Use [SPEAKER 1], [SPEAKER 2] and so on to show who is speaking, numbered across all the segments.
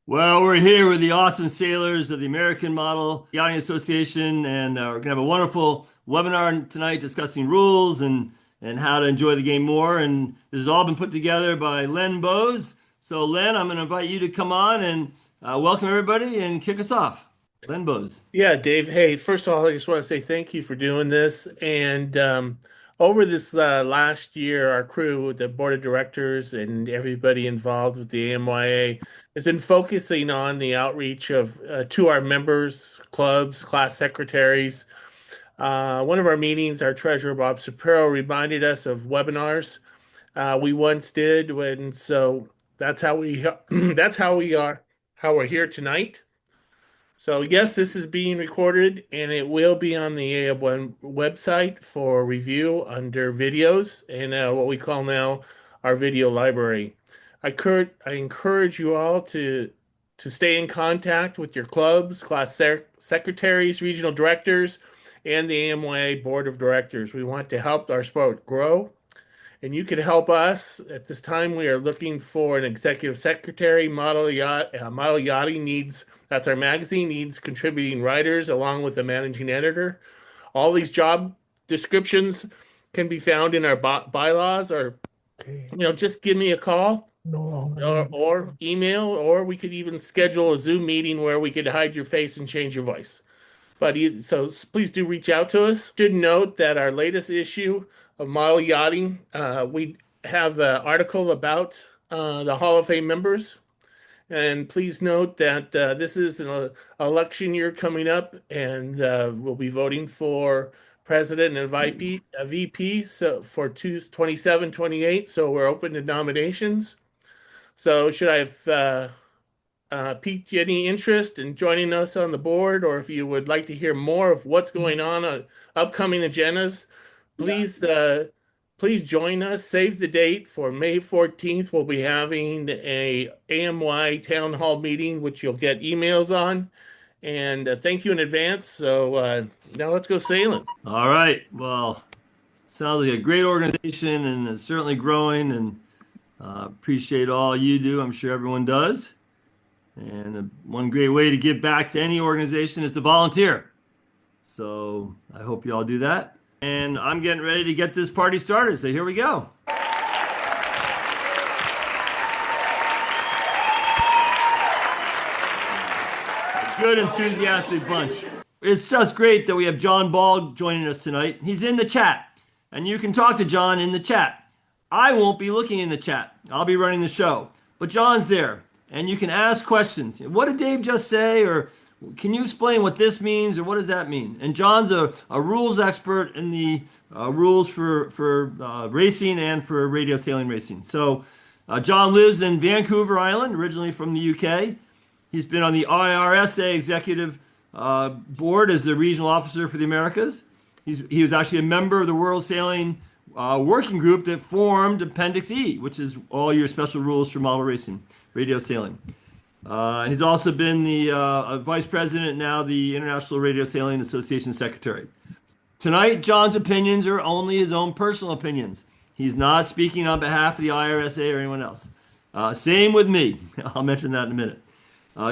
[SPEAKER 1] Well, we're here with the awesome sailors of the American Model Yachting Association, and we're going to have a wonderful webinar tonight discussing rules and how to enjoy the game more. And this has all been put together by Len Bose. So, Len, I'm going to invite you to come on and welcome everybody and kick us off. Len Bose.
[SPEAKER 2] Yeah, Dave. Hey, first of all, I just want to say thank you for doing this. And over this last year, our crew, the board of directors, and everybody involved with the AMYA has been focusing on the outreach of to our members, clubs, class secretaries. One of our meetings, our treasurer Bob Shapiro reminded us of webinars we once did, and so that's how we that's how we're here tonight. So yes, this is being recorded and it will be on the AF1 website for review under videos and what we call now our video library. I encourage you all to stay in contact with your clubs, secretaries, regional directors, and the AMYA board of directors. We want to help our sport grow, and you can help us. At this time, we are looking for an executive secretary. Model Yachting needs, that's our magazine, needs contributing writers along with a managing editor. All these job descriptions can be found in our bylaws, or just give me a call or email, or we could even schedule a Zoom meeting where we could hide your face and change your voice. So please do reach out to us. Should note that our latest issue of Model Yachting, we have an article about the Hall of Fame members. And please note that this is an election year coming up, and we'll be voting for president and a VP so for 27, 28. So we're open to nominations. So should I have piqued any interest in joining us on the board, or if you would like to hear more of what's going on upcoming agendas, please please join us. Save the date for May 14th. We'll be having a AMY town hall meeting, which you'll get emails on. And thank you in advance. So now let's go sailing.
[SPEAKER 1] All right. Well, sounds like a great organization and it's certainly growing, and appreciate all you do. I'm sure everyone does. And one great way to give back to any organization is to volunteer. So I hope you all do that. And I'm getting ready to get this party started. So here we go. Good, enthusiastic bunch. It's just great that we have John Ball joining us tonight. He's in the chat, and you can talk to John in the chat. I won't be looking in the chat. I'll be running the show. But John's there, and you can ask questions. What did Dave just say? Or can you explain what this means, or what does that mean? And John's a rules expert in the rules for racing and for radio sailing racing. So John lives in Vancouver Island, originally from the UK. He's been on the IRSA executive board as the regional officer for the Americas. He was actually a member of the World Sailing working group that formed Appendix E, which is all your special rules for model racing, radio sailing. And he's also been the vice president, now the International Radio Sailing Association secretary. Tonight, John's opinions are only his own personal opinions. He's not speaking on behalf of the IRSA or anyone else. Same with me. I'll mention that in a minute.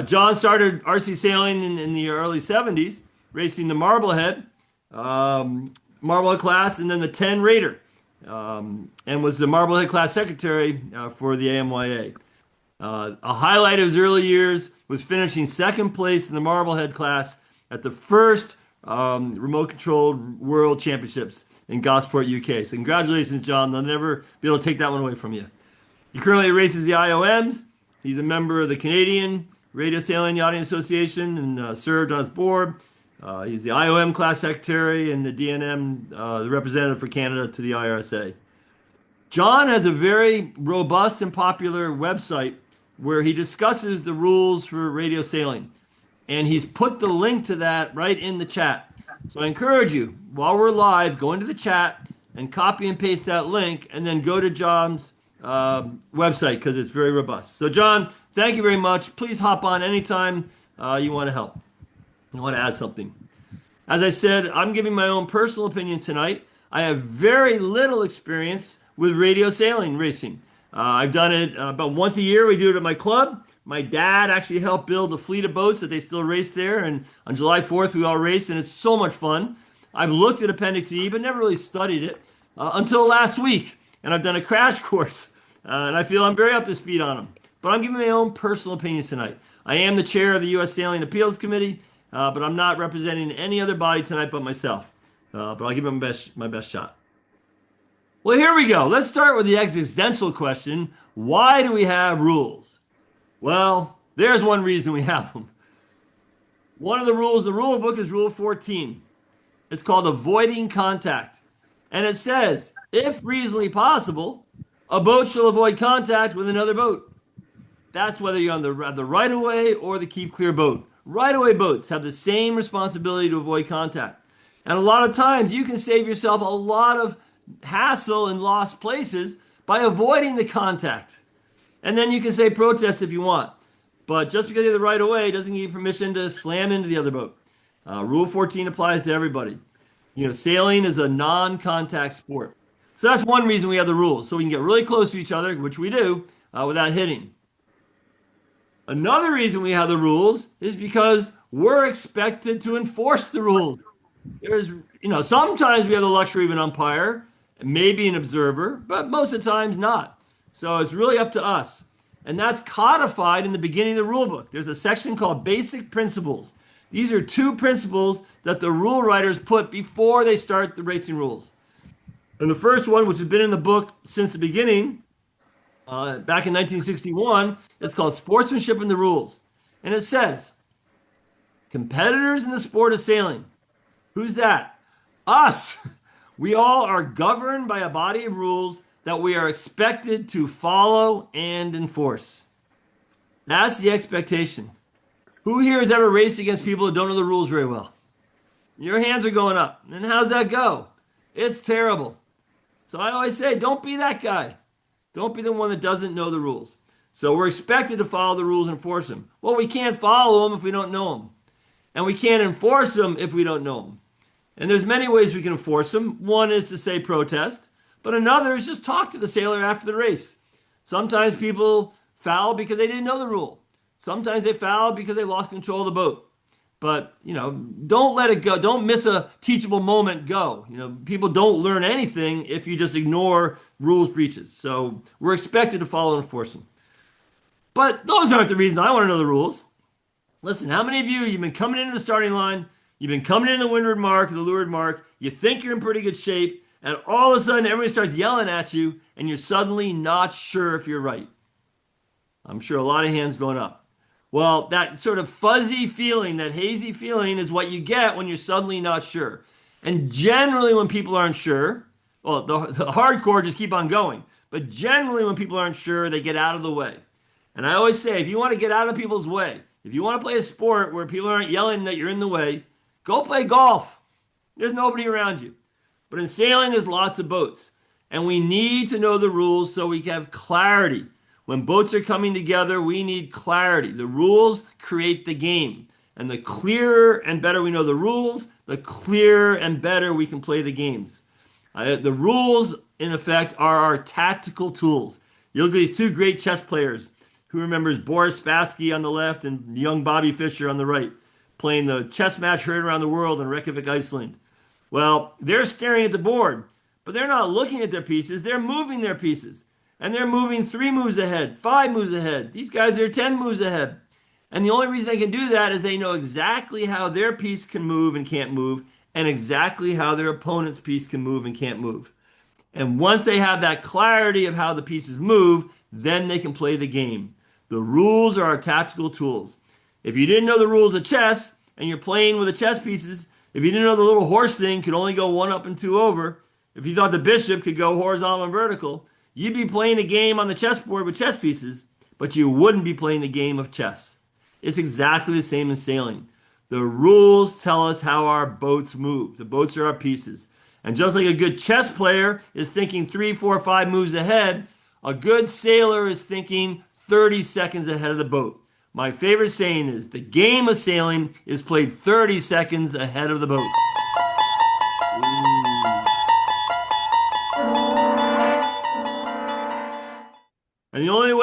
[SPEAKER 1] John started RC sailing in the early 70s, racing the Marblehead class, and then the 10 Raider, and was the Marblehead class secretary for the AMYA. A highlight of his early years was finishing second place in the Marblehead class at the first remote-controlled World Championships in Gosport, UK. So congratulations, John. They'll never be able to take that one away from you. He currently races the IOMs. He's a member of the Canadian Radio Sailing Yachting Association and served on its board. He's the IOM class secretary and the DNM, the representative for Canada to the IRSA. John has a very robust and popular website where he discusses the rules for radio sailing. And he's put the link to that right in the chat. So I encourage you, while we're live, go into the chat and copy and paste that link, and then go to John's website because it's very robust. So John, thank you very much. Please hop on anytime you want to help. You want to add something. As I said, I'm giving my own personal opinion tonight. I have very little experience with radio sailing racing. I've done it about once a year. We do it at my club. My dad actually helped build a fleet of boats that they still race there. And on July 4th, we all raced, and it's so much fun. I've looked at Appendix E, but never really studied it until last week. And I've done a crash course, and I feel I'm very up to speed on them. But I'm giving my own personal opinions tonight. I am the chair of the U.S. Sailing Appeals Committee, but I'm not representing any other body tonight but myself. But I'll give it my best shot. Well, here we go. Let's start with the existential question. Why do we have rules? Well, there's one reason we have them. One of the rules, the rule book is Rule 14. It's called avoiding contact. And it says, if reasonably possible, a boat shall avoid contact with another boat. That's whether you're on the right-of-way or the keep clear boat. Right-of-way boats have the same responsibility to avoid contact. And a lot of times you can save yourself a lot of hassle in lost places by avoiding the contact. And then you can say protest if you want. But just because you're the right of way doesn't give you permission to slam into the other boat. Rule 14 applies to everybody. Sailing is a non-contact sport. So that's one reason we have the rules. So we can get really close to each other, which we do, without hitting. Another reason we have the rules is because we're expected to enforce the rules. Sometimes we have the luxury of an umpire, maybe an observer, but most of the times not. So it's really up to us. And that's codified in the beginning of the rule book. There's a section called Basic Principles. These are 2 principles that the rule writers put before they start the racing rules. And the first one, which has been in the book since the beginning, back in 1961, it's called Sportsmanship and the Rules. And it says, competitors in the sport of sailing. Who's that? Us. We all are governed by a body of rules that we are expected to follow and enforce. That's the expectation. Who here has ever raced against people who don't know the rules very well? Your hands are going up. And how's that go? It's terrible. So I always say, don't be that guy. Don't be the one that doesn't know the rules. So we're expected to follow the rules and enforce them. Well, we can't follow them if we don't know them. And we can't enforce them if we don't know them. And there's many ways we can enforce them. One is to say protest, but another is just talk to the sailor after the race. Sometimes people foul because they didn't know the rule. Sometimes they foul because they lost control of the boat. But, don't let it go. Don't miss a teachable moment go. People don't learn anything if you just ignore rules breaches. So we're expected to follow and enforce them. But those aren't the reasons I want to know the rules. Listen, how many of you've been coming into the starting line, you've been coming in the windward mark, the leeward mark, you think you're in pretty good shape, and all of a sudden everybody starts yelling at you, and you're suddenly not sure if you're right. I'm sure a lot of hands going up. Well, that sort of fuzzy feeling, that hazy feeling is what you get when you're suddenly not sure. And generally when people aren't sure, well, the hardcore just keep on going. But generally when people aren't sure, they get out of the way. And I always say, if you want to get out of people's way, if you want to play a sport where people aren't yelling that you're in the way, go play golf. There's nobody around you. But in sailing, there's lots of boats. And we need to know the rules so we can have clarity. When boats are coming together, we need clarity. The rules create the game. And the clearer and better we know the rules, the clearer and better we can play the games. The rules, in effect, are our tactical tools. You look at these 2 great chess players. Who remembers Boris Spassky on the left and young Bobby Fischer on the right, playing the chess match heard around the world in Reykjavik, Iceland? Well, they're staring at the board, but they're not looking at their pieces. They're moving their pieces. And they're moving 3 moves ahead, 5 moves ahead. These guys are 10 moves ahead. And the only reason they can do that is they know exactly how their piece can move and can't move, and exactly how their opponent's piece can move and can't move. And once they have that clarity of how the pieces move, then they can play the game. The rules are our tactical tools. If you didn't know the rules of chess, and you're playing with the chess pieces, if you didn't know the little horse thing could only go 1 up and 2 over, if you thought the bishop could go horizontal and vertical, you'd be playing a game on the chessboard with chess pieces, but you wouldn't be playing the game of chess. It's exactly the same as sailing. The rules tell us how our boats move. The boats are our pieces. And just like a good chess player is thinking 3, 4, 5 moves ahead, a good sailor is thinking 30 seconds ahead of the boat. My favorite saying is, the game of sailing is played 30 seconds ahead of the boat. Ooh.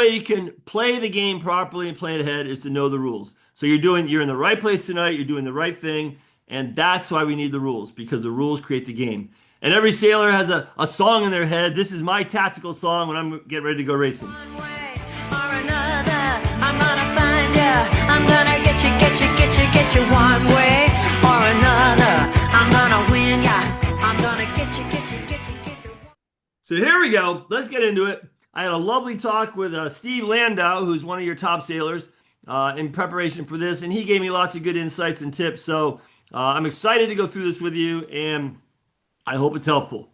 [SPEAKER 1] way you can play the game properly and play it ahead is to know the rules. So you're in the right place tonight, you're doing the right thing, and that's why we need the rules, because the rules create the game. And every sailor has a song in their head. This is my tactical song when I'm getting ready to go racing.
[SPEAKER 3] One way or another, I'm gonna find you. I'm gonna get you one way or another. I'm gonna win ya. I'm gonna get you.
[SPEAKER 1] So here we go. Let's get into it. I had a lovely talk with Steve Landau, who's one of your top sailors, in preparation for this, and he gave me lots of good insights and tips. So I'm excited to go through this with you, and I hope it's helpful.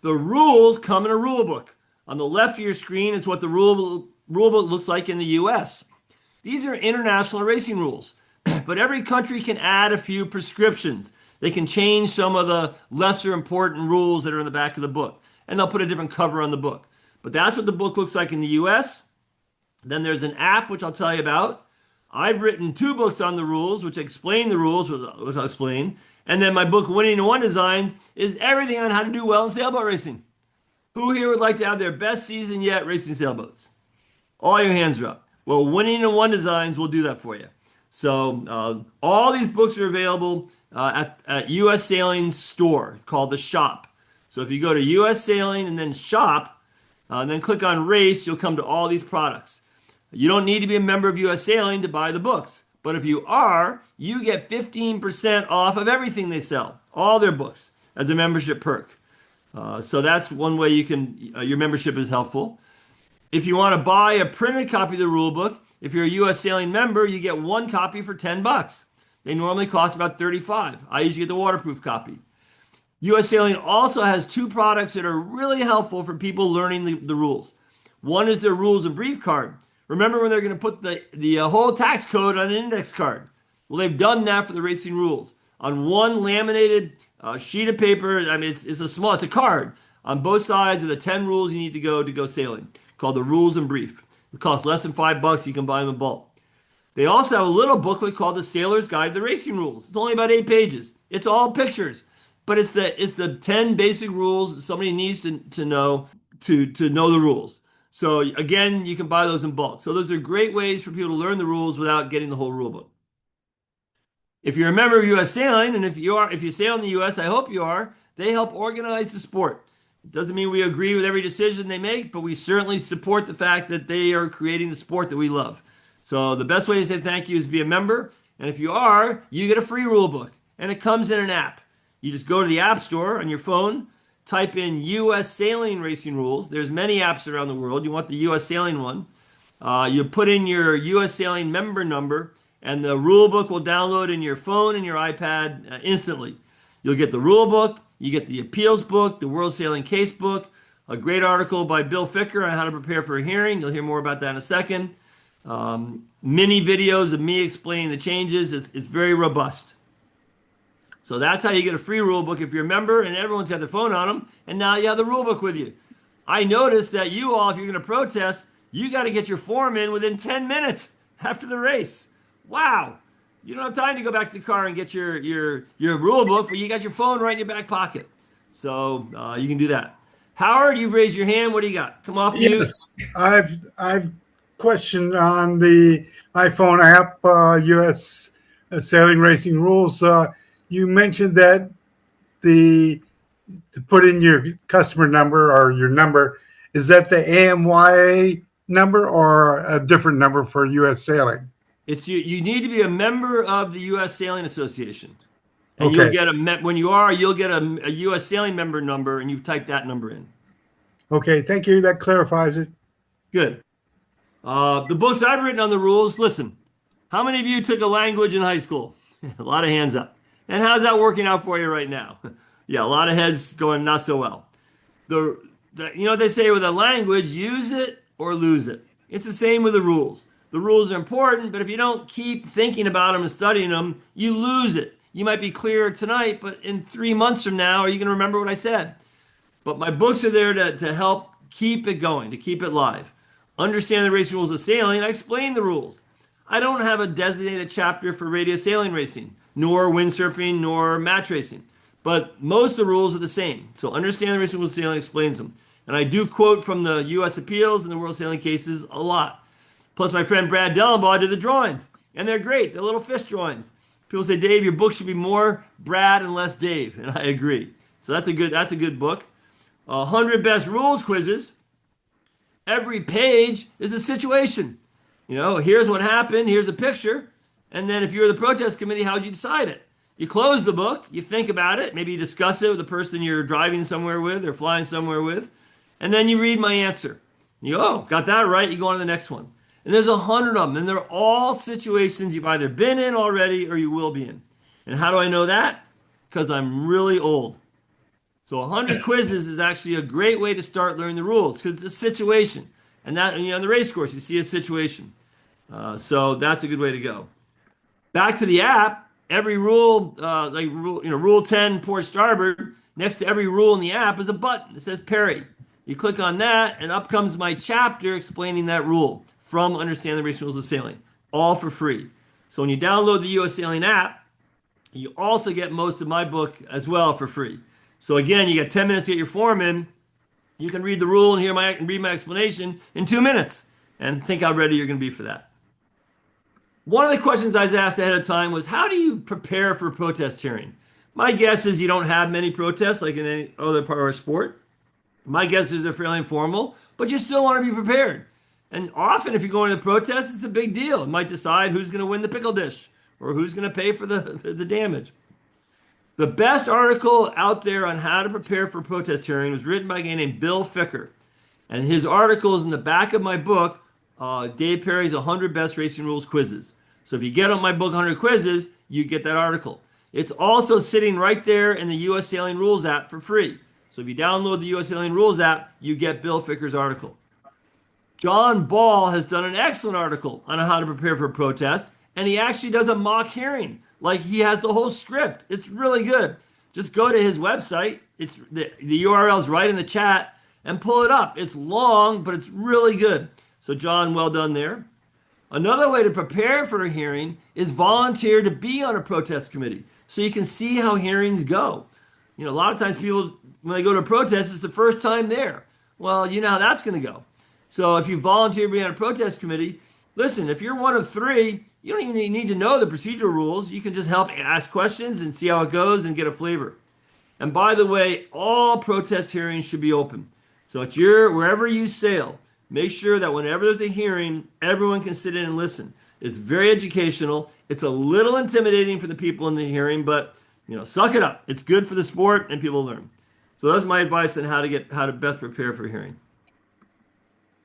[SPEAKER 1] The rules come in a rule book. On the left of your screen is what the rule book looks like in the U.S. These are international racing rules, but every country can add a few prescriptions. They can change some of the lesser important rules that are in the back of the book, and they'll put a different cover on the book. But that's what the book looks like in the US. Then there's an app, which I'll tell you about. I've written 2 books on the rules, which explain the rules, which I'll explain. And then my book, Winning in One Designs, is everything on how to do well in sailboat racing. Who here would like to have their best season yet racing sailboats? All your hands are up. Well, Winning in One Designs will do that for you. So all these books are available at US Sailing store called The Shop. So if you go to US Sailing and then Shop, and then click on Race, you'll come to all these products. You don't need to be a member of US Sailing to buy the books. But if you are, you get 15% off of everything they sell, all their books, as a membership perk. So that's one way you can, your membership is helpful. If you want to buy a printed copy of the rule book, if you're a US Sailing member, you get 1 copy for $10. They normally cost about $35. I usually get the waterproof copy. US Sailing also has 2 products that are really helpful for people learning the rules. One is their rules and brief card. Remember when they're going to put the whole tax code on an index card? Well, they've done that for the racing rules. On one laminated sheet of paper, I mean, it's a card. On both sides of the 10 rules you need to go sailing, called the rules and brief. It costs less than $5. You can buy them in bulk. They also have a little booklet called The Sailor's Guide to Racing Rules. It's only about 8 pages. It's all pictures. But it's the 10 basic rules somebody needs to know to know the rules. So again, you can buy those in bulk. So those are great ways for people to learn the rules without getting the whole rule book. If you're a member of US Sailing, and if you sail in the US, I hope you are, they help organize the sport. It doesn't mean we agree with every decision they make, but we certainly support the fact that they are creating the sport that we love. So the best way to say thank you is be a member. And if you are, you get a free rule book, and it comes in an app. You just go to the App Store on your phone, type in US Sailing Racing Rules. There's many apps around the world. You want the US Sailing one. You put in your US Sailing member number, and the rule book will download in your phone and your iPad instantly. You'll get the rule book, you get the appeals book, the World Sailing Case book, a great article by Bill Ficker on how to prepare for a hearing. You'll hear more about that in a second. Mini videos of me explaining the changes. It's very robust. So that's how you get a free rule book if you're a member, and everyone's got their phone on them, and now you have the rule book with you. I noticed that you all, if you're going to protest, you got to get your form in within 10 minutes after the race. Wow. You don't have time to go back to the car and get your rule book, but you got your phone right in your back pocket. So you can do that. Howard, you've raised your hand. What do you got? Come off mute.
[SPEAKER 4] Yes, I've questioned on the iPhone app, US Sailing Racing Rules. You mentioned that to put in your customer number or your number, is that the AMYA number or a different number for US Sailing?
[SPEAKER 1] It's you need to be a member of the US Sailing Association. And
[SPEAKER 4] Okay.
[SPEAKER 1] you'll get you'll get a US Sailing member number, and you type that number in.
[SPEAKER 4] Okay, thank you. That clarifies it.
[SPEAKER 1] Good. The books I've written on the rules, listen, how many of you took a language in high school? A lot of hands up. And how's that working out for you right now? Yeah, a lot of heads going not so well. You know what they say with a language, use it or lose it. It's the same with the rules. The rules are important, but if you don't keep thinking about them and studying them, you lose it. You might be clear tonight, but in 3 months from now, are you going to remember what I said? But my books are there to help keep it going, to keep it live. Understand the racing rules of sailing. I explain the rules. I don't have a designated chapter for radio sailing racing, nor windsurfing, nor match racing. But most of the rules are the same. So understand the racing rules of sailing explains them. And I do quote from the U.S. appeals and the World Sailing cases a lot. Plus, my friend Brad Dellenbaugh did the drawings, and they're great. They're little fish drawings. People say, Dave, your book should be more Brad and less Dave, and I agree. So that's a good book. 100 Best Rules quizzes. Every page is a situation. Here's what happened, here's a picture, and then if you're the protest committee, how'd you decide it? You close the book, you think about it, maybe you discuss it with the person you're driving somewhere with or flying somewhere with, and then you read my answer. You go, oh, got that right, you go on to the next one. And there's 100 of them, and they're all situations you've either been in already or you will be in. And how do I know that? Because I'm really old. So 100 quizzes is actually a great way to start learning the rules because it's a situation. And that, on the race course, you see a situation. So that's a good way to go. Back to the app, every rule, rule 10, port starboard, next to every rule in the app is a button. It says Perry. You click on that, and up comes my chapter explaining that rule from Understand the Racing Rules of Sailing, all for free. So when you download the US Sailing app, you also get most of my book as well for free. So again, you got 10 minutes to get your form in. You can read the rule and read my explanation in 2 minutes and think how ready you're going to be for that. One of the questions I was asked ahead of time was, how do you prepare for a protest hearing? My guess is you don't have many protests like in any other part of our sport. My guess is they're fairly informal, but you still want to be prepared. And often if you're going to the protest, it's a big deal. It might decide who's going to win the pickle dish or who's going to pay for the damage. The best article out there on how to prepare for a protest hearing was written by a guy named Bill Ficker. And his article is in the back of my book, Dave Perry's 100 Best Racing Rules Quizzes. So if you get on my book, 100 Quizzes, you get that article. It's also sitting right there in the US Sailing Rules app for free. So if you download the US Sailing Rules app, you get Bill Ficker's article. John Ball has done an excellent article on how to prepare for a protest, and he actually does a mock hearing. Like he has the whole script. It's really good. Just go to his website. It's the URL's right in the chat and pull it up. It's long, but it's really good. So John, well done there. Another way to prepare for a hearing is volunteer to be on a protest committee so you can see how hearings go. A lot of times people, when they go to a protest, it's the first time there. Well, you know how that's going to go. So if you volunteer to be on a protest committee, listen, if you're one of 3, you don't even need to know the procedural rules. You can just help ask questions and see how it goes and get a flavor. And by the way, all protest hearings should be open. So at wherever you sail, make sure that whenever there's a hearing, everyone can sit in and listen. It's very educational. It's a little intimidating for the people in the hearing, but suck it up. It's good for the sport and people learn. So that's my advice on how to best prepare for a hearing.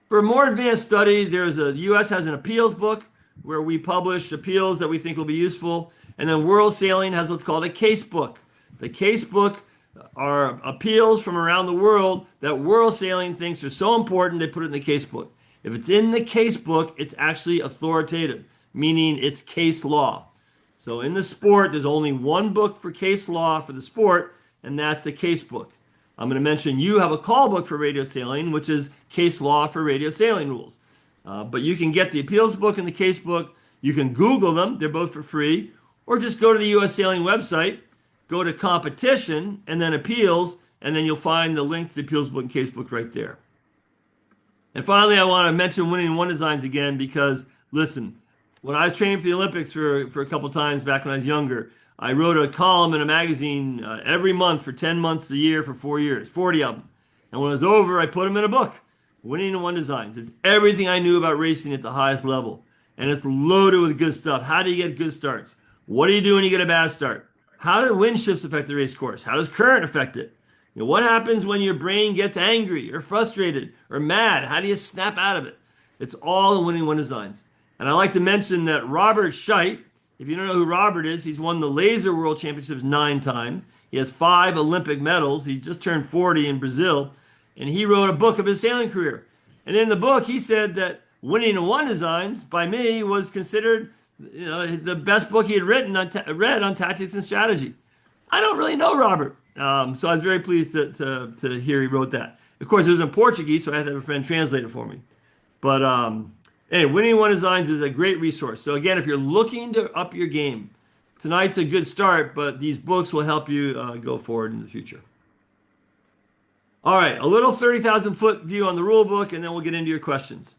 [SPEAKER 1] For more advanced study, the U.S. has an appeals book where we publish appeals that we think will be useful. And then World Sailing has what's called a case book. The case book are appeals from around the world that World Sailing thinks are so important they put it in the case book. If it's in the case book, it's actually authoritative, meaning it's case law. So in the sport, there's only one book for case law for the sport, and that's the case book. I'm going to mention you have a call book for radio sailing, which is case law for radio sailing rules. But you can get the appeals book and the case book. You can Google them. They're both for free. Or just go to the US Sailing website, go to competition, and then appeals, and then you'll find the link to the appeals book and case book right there. And finally, I want to mention Winning in One Designs again because, listen, when I was training for the Olympics for a couple times back when I was younger, I wrote a column in a magazine every month for 10 months a year for 4 years, 40 of them. And when it was over, I put them in a book, Winning in One Designs. It's everything I knew about racing at the highest level. And it's loaded with good stuff. How do you get good starts? What do you do when you get a bad start? How do wind shifts affect the race course? How does current affect it? What happens when your brain gets angry or frustrated or mad? How do you snap out of it? It's all in Winning One Designs. And I like to mention that Robert Scheidt, if you don't know who Robert is, he's won the Laser World Championships 9 times. He has 5 Olympic medals. He just turned 40 in Brazil. And he wrote a book of his sailing career. And in the book, he said that Winning in One Designs, by me, was considered the best book he had read on tactics and strategy. I don't really know Robert. So I was very pleased to hear he wrote that. Of course, it was in Portuguese, so I had to have a friend translate it for me. But anyway, Winning in One Designs is a great resource. So again, if you're looking to up your game, tonight's a good start, but these books will help you go forward in the future. All right, a little 30,000 foot view on the rule book, and then we'll get into your questions.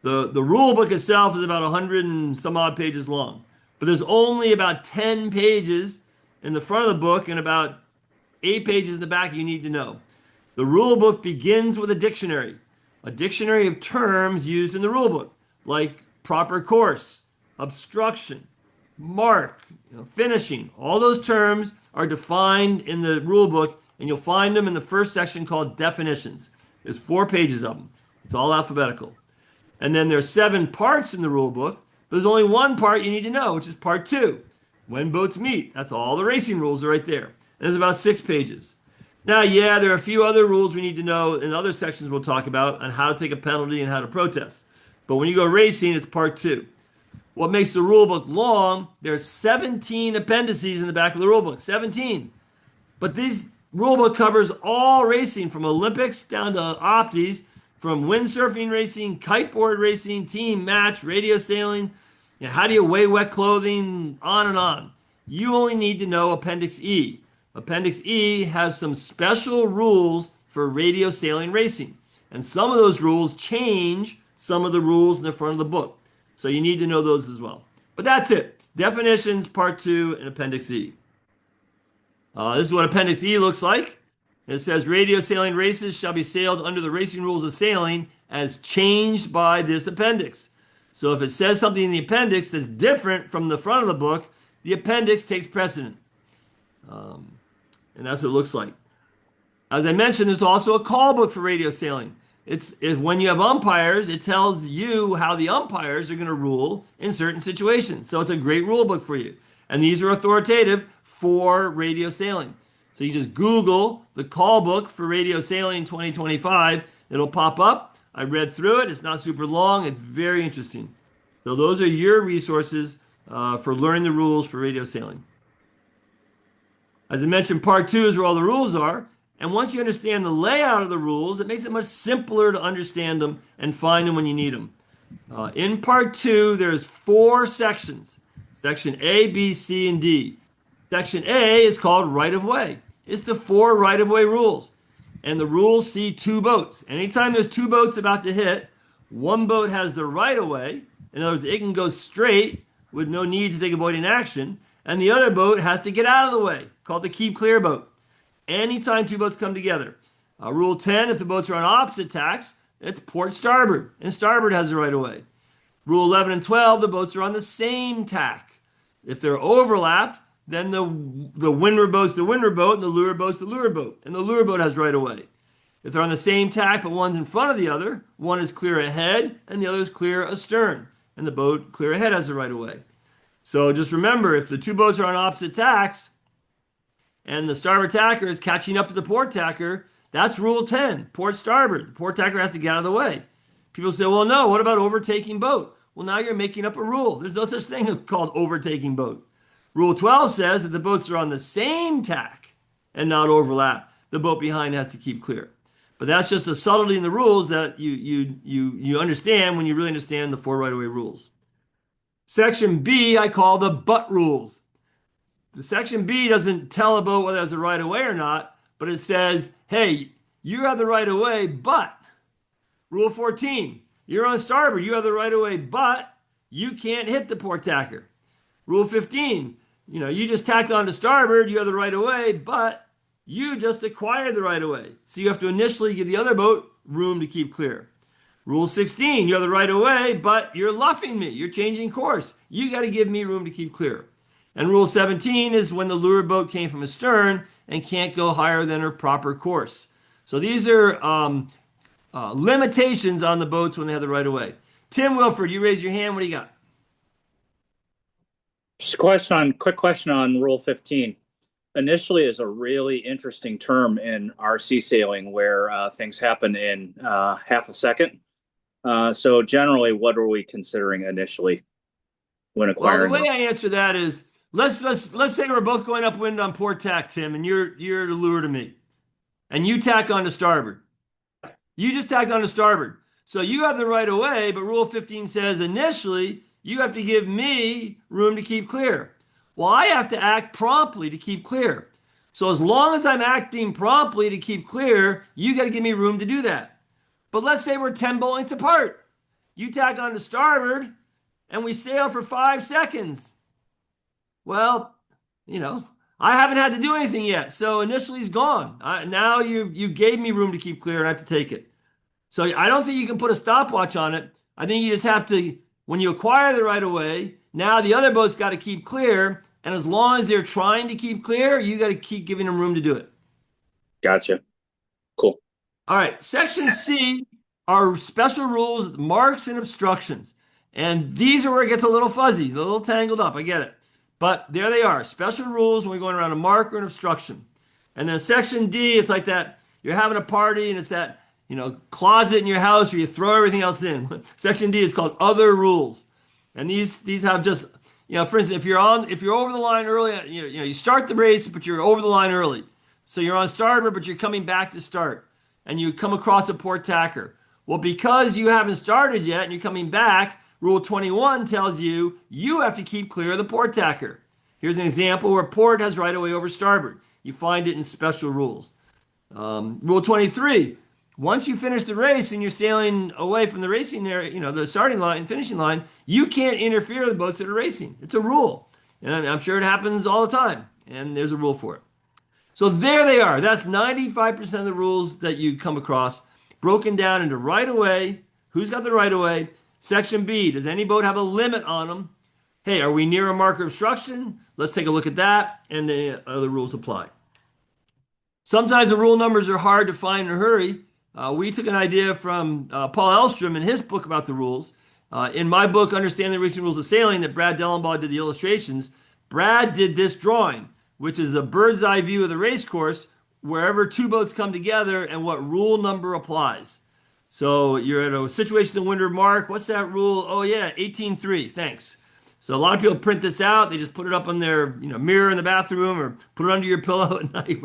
[SPEAKER 1] The rule book itself is about 100 and some odd pages long, but there's only about 10 pages in the front of the book and about 8 pages in the back you need to know. The rule book begins with a dictionary of terms used in the rule book, like proper course, obstruction, mark, finishing. All those terms are defined in the rule book, and you'll find them in the first section called definitions. There's 4 pages of them. It's all alphabetical. And then there's 7 parts in the rule book. There's only one part you need to know, which is part 2. When boats meet. That's all the racing rules are right there. And there's about 6 pages. Now, yeah, there are a few other rules we need to know in other sections we'll talk about on how to take a penalty and how to protest. But when you go racing, it's part 2. What makes the rule book long, there's 17 appendices in the back of the rule book. 17. But this rule book covers all racing from Olympics down to opties, from windsurfing racing, kiteboard racing, team match, radio sailing, how do you weigh wet clothing, on and on. You only need to know Appendix E. Appendix E has some special rules for radio sailing racing. And some of those rules change some of the rules in the front of the book. So you need to know those as well. But that's it. Definitions, part 2, and Appendix E. This is what Appendix E looks like. It says radio sailing races shall be sailed under the racing rules of sailing as changed by this appendix. So if it says something in the appendix that's different from the front of the book, the appendix takes precedent. And that's what it looks like. As I mentioned, there's also a call book for radio sailing. It's when you have umpires, it tells you how the umpires are going to rule in certain situations. So it's a great rule book for you. And these are authoritative for radio sailing. So you just Google the call book for radio sailing 2025. It'll pop up. I read through it. It's not super long. It's very interesting. So those are your resources for learning the rules for radio sailing. As I mentioned, part 2 is where all the rules are. And once you understand the layout of the rules, it makes it much simpler to understand them and find them when you need them. In part 2, there's 4 sections. Section A, B, C, and D. Section A is called right-of-way. It's the 4 right-of-way rules. And the rules see 2 boats. Anytime there's 2 boats about to hit, one boat has the right-of-way. In other words, it can go straight with no need to take avoiding action. And the other boat has to get out of the way, called the keep clear boat. Anytime 2 boats come together. Rule 10, if the boats are on opposite tacks, it's port starboard, and starboard has the right of way. Rule 11 and 12, the boats are on the same tack. If they're overlapped, then the windward boat's the windward boat, and the leeward boat's the leeward boat, and the leeward boat has right of way. If they're on the same tack, but one's in front of the other, one is clear ahead, and the other is clear astern, and the boat clear ahead has the right of way. So just remember, if the 2 boats are on opposite tacks, and the starboard tacker is catching up to the port tacker, that's rule 10, port starboard. The port tacker has to get out of the way. People say, well, no, what about overtaking boat? Well, now you're making up a rule. There's no such thing called overtaking boat. Rule 12 says if the boats are on the same tack and not overlap, the boat behind has to keep clear. But that's just a subtlety in the rules that you understand when you really understand the 4 right-of-way rules. Section B, I call the but rules. The section B doesn't tell a boat whether there's a right of way or not, but it says, hey, you have the right of way, but rule 14, you're on starboard, you have the right of way, but you can't hit the port tacker. Rule 15, you just tacked on to starboard, you have the right of way, but you just acquired the right of way. So you have to initially give the other boat room to keep clear. Rule 16, you have the right of way, but you're luffing me, you're changing course. You got to give me room to keep clear. And rule 17 is when the leeward boat came from astern and can't go higher than her proper course. So these are limitations on the boats when they have the right of way. Tim Wilford, you raise your hand. What do you got?
[SPEAKER 5] Just quick question on Rule 15. Initially is a really interesting term in RC sailing where things happen in half a second. So generally, what are we considering initially when acquiring?
[SPEAKER 1] Well, the way I answer that is, let's say we're both going upwind on port tack, Tim, and you're the lure to me, and you tack on to starboard. You just tacked on to starboard. So you have the right of way, but Rule 15 says initially you have to give me room to keep clear. Well, I have to act promptly to keep clear. So as long as I'm acting promptly to keep clear, you got to give me room to do that. But let's say we're 10 boat lengths apart. You tack on to starboard and we sail for 5 seconds. Well, I haven't had to do anything yet. So initially he's gone. Now you gave me room to keep clear and I have to take it. So I don't think you can put a stopwatch on it. I think you just have to, when you acquire the right of way, now the other boat's got to keep clear. And as long as they're trying to keep clear, you got to keep giving them room to do it.
[SPEAKER 5] Gotcha. Cool.
[SPEAKER 1] All right. Section C are special rules, marks, and obstructions. And these are where it gets a little fuzzy, a little tangled up. I get it. But there they are. Special rules when we're going around a mark or an obstruction. And then section D, it's like that. You're having a party and it's that, closet in your house where you throw everything else in. Section D is called other rules. And these have just, for instance, if you're over the line early, you start the race, but you're over the line early. So you're on starboard, but you're coming back to start. And you come across a port tacker. Well, because you haven't started yet and you're coming back, Rule 21 tells you have to keep clear of the port tacker. Here's an example where port has right of way over starboard. You find it in special rules. Rule 23, once you finish the race and you're sailing away from the racing area, the starting line and finishing line, you can't interfere with the boats that are racing. It's a rule. And I'm sure it happens all the time. And there's a rule for it. So there they are. That's 95% of the rules that you come across, broken down into right of way. Who's got the right of way? Section B, does any boat have a limit on them? Hey, are we near a marker obstruction? Let's take a look at that, and the other rules apply. Sometimes the rule numbers are hard to find in a hurry. We took an idea from Paul Elstrom in his book about the rules. In my book, Understanding the Racing Rules of Sailing, that Brad Dellenbaugh did the illustrations, Brad did this drawing, which is a bird's eye view of the race course, wherever two boats come together and what rule number applies. So you're at a situation in Windward Mark. What's that rule? Oh yeah, 18.3. Thanks. So a lot of people print this out. They just put it up on their mirror in the bathroom or put it under your pillow at night,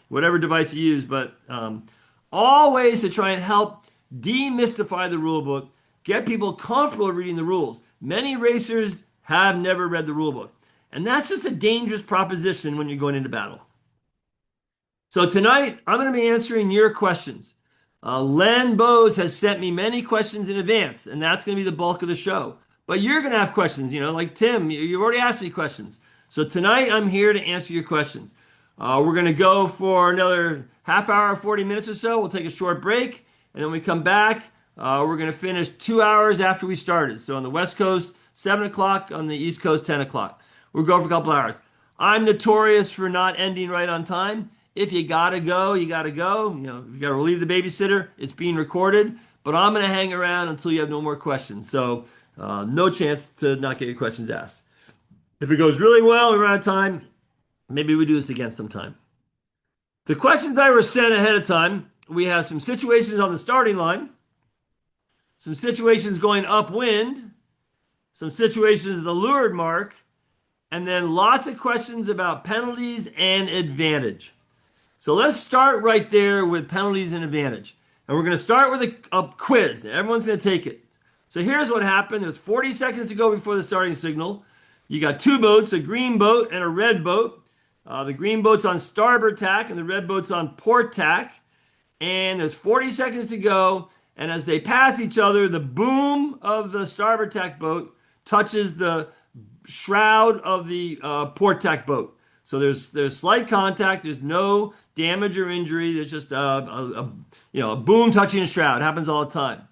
[SPEAKER 1] whatever device you use. But all ways to try and help demystify the rule book, get people comfortable reading the rules. Many racers have never read the rule book. And that's just a dangerous proposition when you're going into battle. So tonight, I'm going to be answering your questions. Len Bose has sent me many questions in advance, and that's going to be the bulk of the show. But you're going to have questions, like Tim, you've already asked me questions. So tonight, I'm here to answer your questions. We're going to go for another half hour, 40 minutes or so. We'll take a short break, and then we come back. We're going to finish 2 hours after we started. So on the West Coast, 7 o'clock. On the East Coast, 10 o'clock. We'll go for a couple hours. I'm notorious for not ending right on time. If you gotta go, you gotta go. If you gotta relieve the babysitter, it's being recorded. But I'm gonna hang around until you have no more questions. So no chance to not get your questions asked. If it goes really well, we run out of time, maybe we do this again sometime. The questions I were sent ahead of time, we have some situations on the starting line, some situations going upwind, some situations at the leeward mark, and then lots of questions about penalties and advantage. So let's start right there with penalties and advantage. And we're going to start with a quiz. Everyone's going to take it. So here's what happened. There's 40 seconds to go before the starting signal. You got two boats, a green boat and a red boat. The green boat's on starboard tack and the red boat's on port tack. And there's 40 seconds to go. And as they pass each other, the boom of the starboard tack boat touches the shroud of the port tack boat. So there's slight contact. There's no damage or injury. There's just a boom touching a shroud. It happens all the time.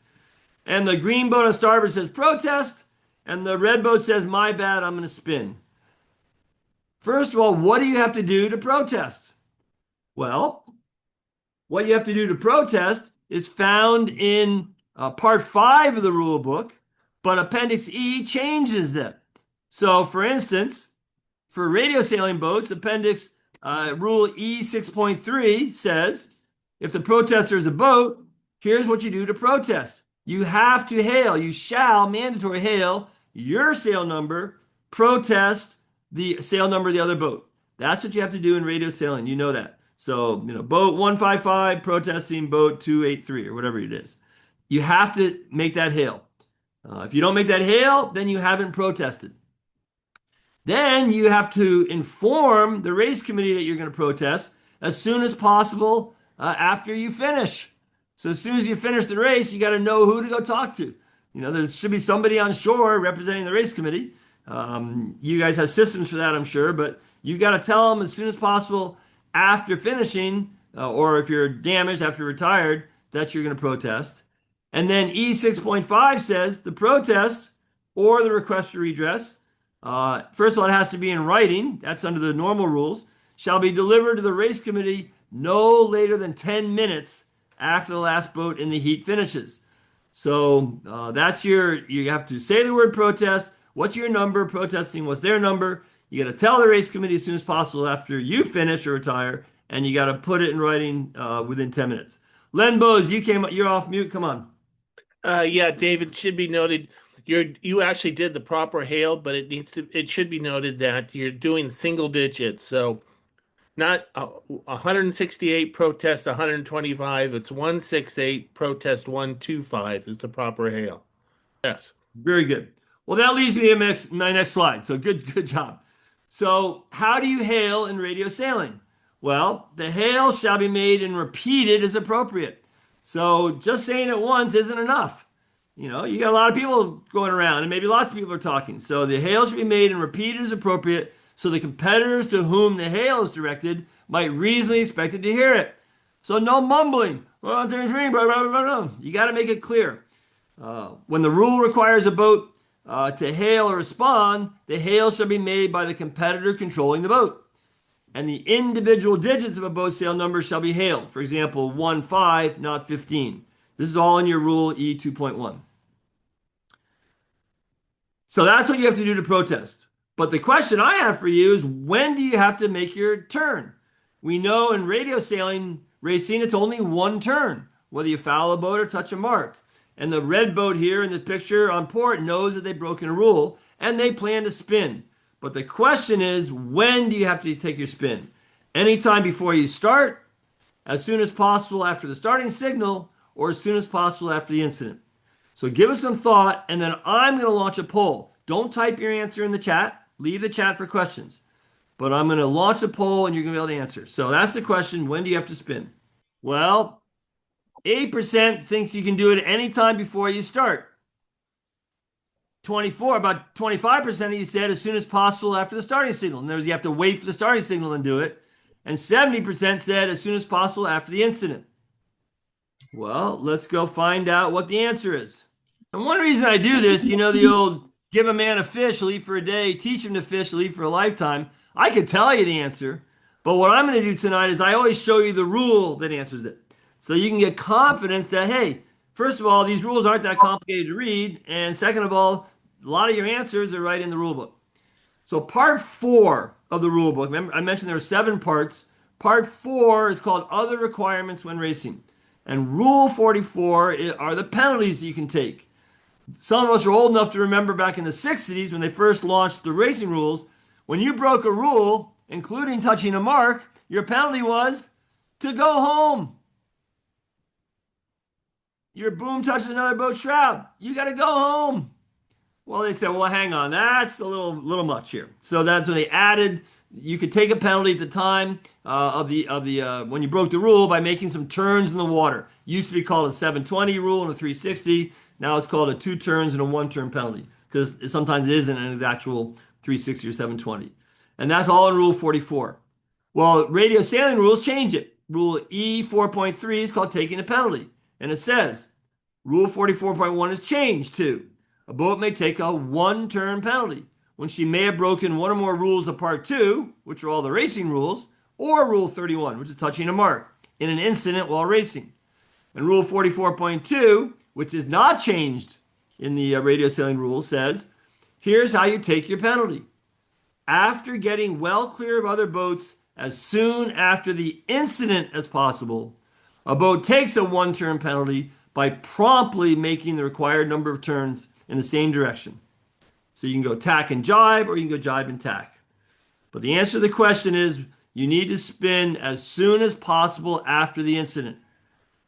[SPEAKER 1] And the green boat on starboard says protest, and the red boat says my bad, I'm going to spin. First of all, what do you have to do to protest? Well, what you have to do to protest is found in part 5 of the rule book, but Appendix E changes that. So, for instance, for radio sailing boats, Appendix Rule E 6.3 says, if the protester is a boat, here's what you do to protest. You have to hail, you shall mandatory hail your sail number, protest the sail number of the other boat. That's what you have to do in radio sailing. You know that. So, boat 155 protesting boat 283 or whatever it is. You have to make that hail. If you don't make that hail, then you haven't protested. Then you have to inform the race committee that you're going to protest as soon as possible after you finish. So as soon as you finish the race, you got to know who to go talk to. You know, there should be somebody on shore representing the race committee. You guys have systems for that, I'm sure, but you got to tell them as soon as possible after finishing, or if you're damaged after you're retired, that you're going to protest. And then E6.5 says the protest or the request for redress, first of all, it has to be in writing. That's under the normal rules. Shall be delivered to the race committee no later than 10 minutes after the last boat in the heat finishes. So that's you have to say the word protest. What's your number? Protesting, what's their number? You got to tell the race committee as soon as possible after you finish or retire, and you got to put it in writing within 10 minutes. Len Bose, you're off mute. Come on.
[SPEAKER 2] Yeah, David, should be noted you actually did the proper hail, but it should be noted that you're doing single digits. So not 168 protest 125, it's 168 protest 125 is the proper hail. Yes.
[SPEAKER 1] Very good. Well, that leads me to my next slide. So good job. So how do you hail in radio sailing? Well, the hail shall be made and repeated as appropriate. So just saying it once isn't enough. You know, you got a lot of people going around and maybe lots of people are talking. So the hail should be made and repeated as appropriate so the competitors to whom the hail is directed might reasonably expect to hear it. So no mumbling. You got to make it clear. When the rule requires a boat to hail or respond, the hail shall be made by the competitor controlling the boat. And the individual digits of a boat sail number shall be hailed. For example, 1-5, not 15. This is all in your rule E 2.1. So that's what you have to do to protest. But the question I have for you is, when do you have to make your turn? We know in radio sailing racing, it's only one turn, whether you foul a boat or touch a mark. And the red boat here in the picture on port knows that they've broken a rule and they plan to spin. But the question is, when do you have to take your spin? Anytime before you start, as soon as possible after the starting signal, or as soon as possible after the incident. So give us some thought, and then I'm going to launch a poll. Don't type your answer in the chat. Leave the chat for questions. But I'm going to launch a poll, and you're going to be able to answer. So that's the question. When do you have to spin? Well, 8% thinks you can do it anytime before you start. About 25% of you said as soon as possible after the starting signal. In other words, you have to wait for the starting signal and do it. And 70% said as soon as possible after the incident. Well, let's go find out what the answer is. And one reason I do this, you know, the old give a man a fish, he'll eat for a day, teach him to fish, he'll eat for a lifetime. I could tell you the answer, but what I'm going to do tonight is I always show you the rule that answers it. So you can get confidence that, hey, first of all, these rules aren't that complicated to read. And second of all, a lot of your answers are right in the rule book. So part 4 of the rule book, remember I mentioned there are 7 parts. Part 4 is called Other Requirements When Racing. And Rule 44 are the penalties you can take. Some of us are old enough to remember back in the 60s when they first launched the racing rules. When you broke a rule, including touching a mark, your penalty was to go home. Your boom touched another boat's shroud. You got to go home. Well, they said, well, hang on, that's a little much here. So that's when they added, you could take a penalty at the time when you broke the rule by making some turns in the water. Used to be called a 720 rule and a 360. Now it's called a 2 turns and a 1 turn penalty because sometimes it isn't an actual 360 or 720. And that's all in Rule 44. Well, radio sailing rules change it. Rule E 4.3 is called taking a penalty. And it says, Rule 44.1 is changed to, a boat may take a 1 turn penalty when she may have broken one or more rules of Part 2, which are all the racing rules, or Rule 31, which is touching a mark, in an incident while racing. And Rule 44.2, which is not changed in the radio sailing rules, says, here's how you take your penalty. After getting well clear of other boats as soon after the incident as possible, a boat takes a 1 turn penalty by promptly making the required number of turns in the same direction. So you can go tack and jibe, or you can go jibe and tack. But the answer to the question is, you need to spin as soon as possible after the incident.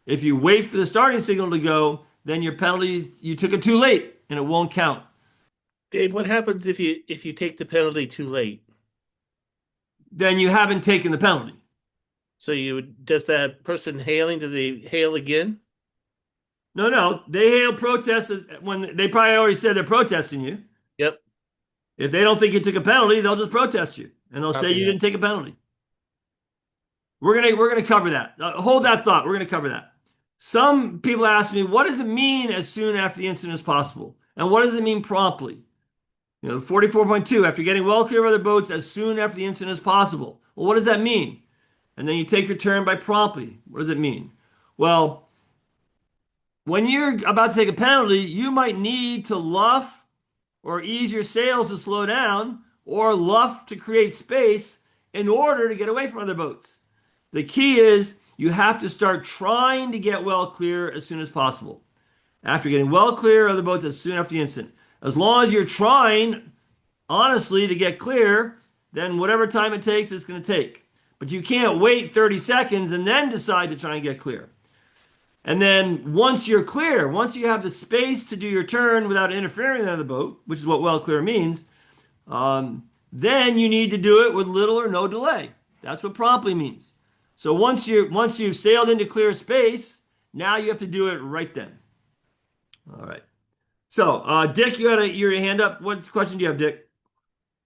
[SPEAKER 1] If you wait for the starting signal to go, then your penalty, you took it too late, and it won't count.
[SPEAKER 2] Dave, what happens if you take the penalty too late?
[SPEAKER 1] Then you haven't taken the penalty.
[SPEAKER 2] So does that person hailing, do they hail again?
[SPEAKER 1] No, they hail protest when they probably already said they're protesting you.
[SPEAKER 2] Yep.
[SPEAKER 1] If they don't think you took a penalty, they'll just protest you and they'll say
[SPEAKER 2] Copy
[SPEAKER 1] you
[SPEAKER 2] that.
[SPEAKER 1] didn't take a penalty. We're gonna cover that. Hold that thought. We're gonna cover that. Some people ask me, what does it mean as soon after the incident as possible? And what does it mean promptly? 44.2, after getting well clear of other boats as soon after the incident as possible. Well, what does that mean? And then you take your turn by promptly. What does it mean? Well, when you're about to take a penalty, you might need to luff or ease your sails to slow down or luff to create space in order to get away from other boats. The key is you have to start trying to get well clear as soon as possible. After getting well clear of the boats as soon after the incident. As long as you're trying, honestly, to get clear, then whatever time it takes, it's going to take. But you can't wait 30 seconds and then decide to try and get clear. And then once you're clear, once you have the space to do your turn without interfering with another boat, which is what well clear means, then you need to do it with little or no delay. That's what promptly means. So once you've sailed into clear space, now you have to do it right then. All right. So, Dick, you had your hand up. What question do you have, Dick?